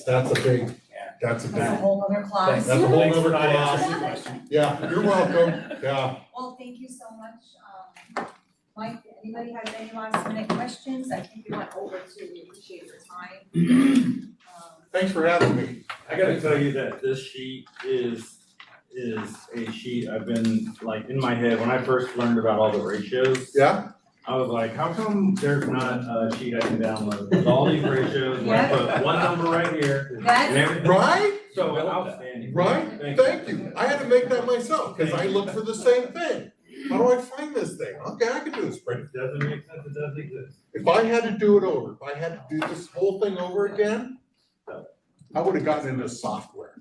that's a big, Yeah. that's a That's a big, whole other class. That's a whole Thanks nother for not class. answering the question. yeah, you're welcome, yeah. Well, thank you so much. Mike, anybody have any last minute questions? I think we went over too, we appreciate your time. Thanks for having me. I gotta tell you that this sheet is a sheet I've been like in my head, when I first learned about all the ratios. Yeah? I was like, how come there's not a sheet I can download with all these ratios, where I put one number right here and That's, everything. Right? So outstanding. Right? Thank you. I had to make that myself because I looked for the same thing. How do I find this thing? Okay, I can do a spreadsheet. It doesn't make sense, it doesn't exist. If I had to do it over, if I had to do this whole thing over again, I would have gotten into software.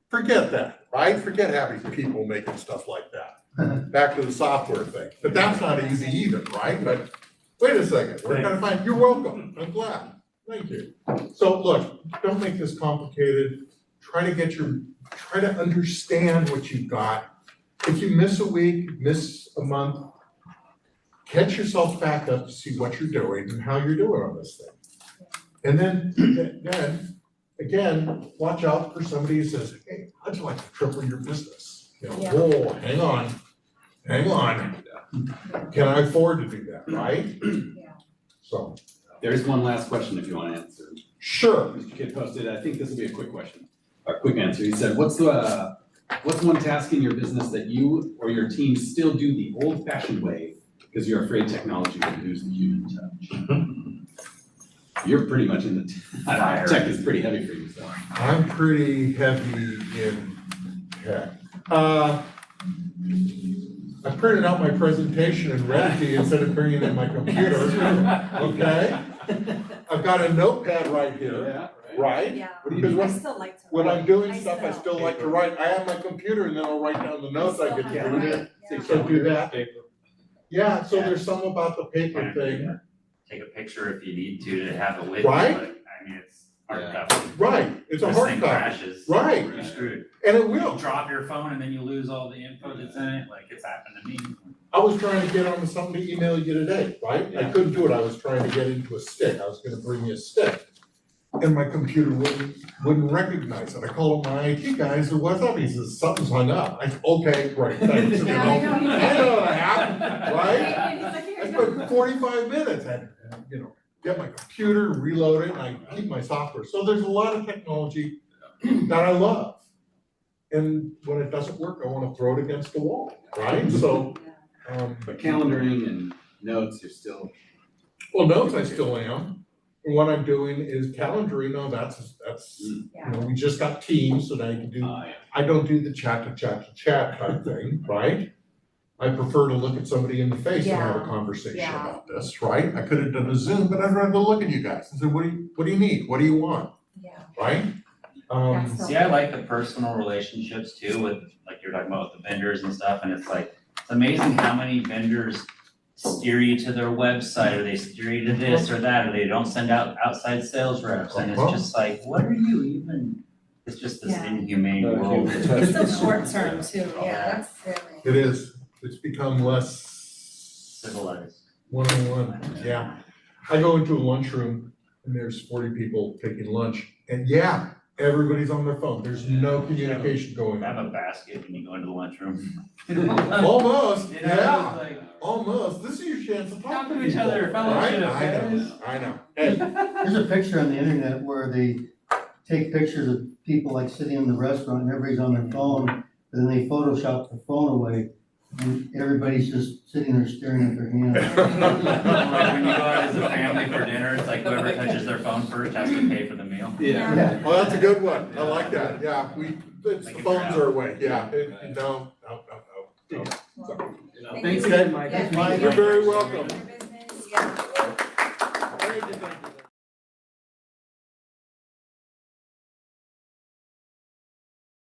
Forget that, right? Forget having people making stuff like that. Back to the software thing. But that's not easy either, right? But wait a second, we're gonna find, you're welcome. I'm glad. Thank you. So look, don't make this complicated. Try to understand what you've got. If you miss a week, miss a month, catch yourself back up to see what you're doing and how you're doing on this thing. And then, again, watch out for somebody who says, hey, how'd you like to triple your business? You know, Yeah. whoa, hang on. Can I afford to do that, right? Yeah. So, There's one last question if you want to answer. sure. Mr. Kidd posted, I think this will be a quick question, or quick answer. He said, what's one task in your business that you or your team still do the old-fashioned way because you're afraid technology will lose the human touch? You're pretty much in the, Fire. tech is pretty heavy for you, so. I'm pretty heavy in tech. I printed out my presentation and read it to you instead of bringing it in my computer, okay? I've got a notepad right here, right? Yeah, What do you Because do? I when, still like to. when write. I'm doing I stuff, I still like to write. I have my computer and then I'll write down the notes I get to still do. have to write, yeah. So do that. Yeah, so there's something about the paper Kinda do thing. that. Take a picture if you need to have it with. Right? But, I mean, it's hard copy. Right, it's a This hard thing copy, crashes. right, You're screwed. and it You will. drop your phone and then you lose all the info that's in it, like it's happened to me. I was trying to get onto something to email you today, right? I couldn't do it, I was trying to get into a stick, I was gonna bring you a stick. And my computer wouldn't recognize it, I called my IT guy, I said, what's up? He says, something's hung up. I said, okay, great, thanks, you know. Yeah, I know. I know what happened, right? And he's like, here I you go. spent 45 minutes, I had to, you know, get my computer, reload it, and I keep my software. So there's a lot of technology that I love. And when it doesn't work, I wanna throw it against the wall, right? So, But calendaring and notes, you're still. well, notes I still am. And what I'm doing is calendaring, no, that's, you know, we just got Teams, so now you can do, Yeah. I don't do the chat type thing, right? I prefer to look at somebody in the face and have a Yeah. conversation Yeah. about this, right? I could have done a Zoom, but I'd rather look at you guys and say, what do you need? What do you want? Yeah. Right? That's so- See, I like the personal relationships too with, like you're talking about with the vendors and stuff, and it's like, it's amazing how many vendors steer you to their website, or they steer you to this or that, or they don't send out outside sales reps, and it's just like, what are you even? It's just this Yeah. inhumane No, world. human touch. It's so short term too, yeah, that's really. It is, it's become less Civilized. one-on-one, yeah. I go into a lunchroom and there's 40 people taking lunch, and yeah, everybody's on their phone, there's no communication going Have on. a basket when you go into the lunchroom. Almost, You know, yeah, it's like, almost, this is your chance to talk Talk to to each people, other, fellowship, guys. I know, hey, There's a picture on the internet where they take pictures of people like sitting in the restaurant and everybody's on their phone, and then they Photoshop the phone away, and everybody's just sitting there staring at their hands. Like when you go out as a family for dinner, it's like whoever touches their phone first has to pay for the meal. Yeah. Yeah. well, that's a good one, I like that, yeah, the Like a phones drought. are away, yeah, no. Thanks Okay. again, Mike. Yeah, Mike. thank You're you. very welcome. Your business, yeah. Very good, thank you.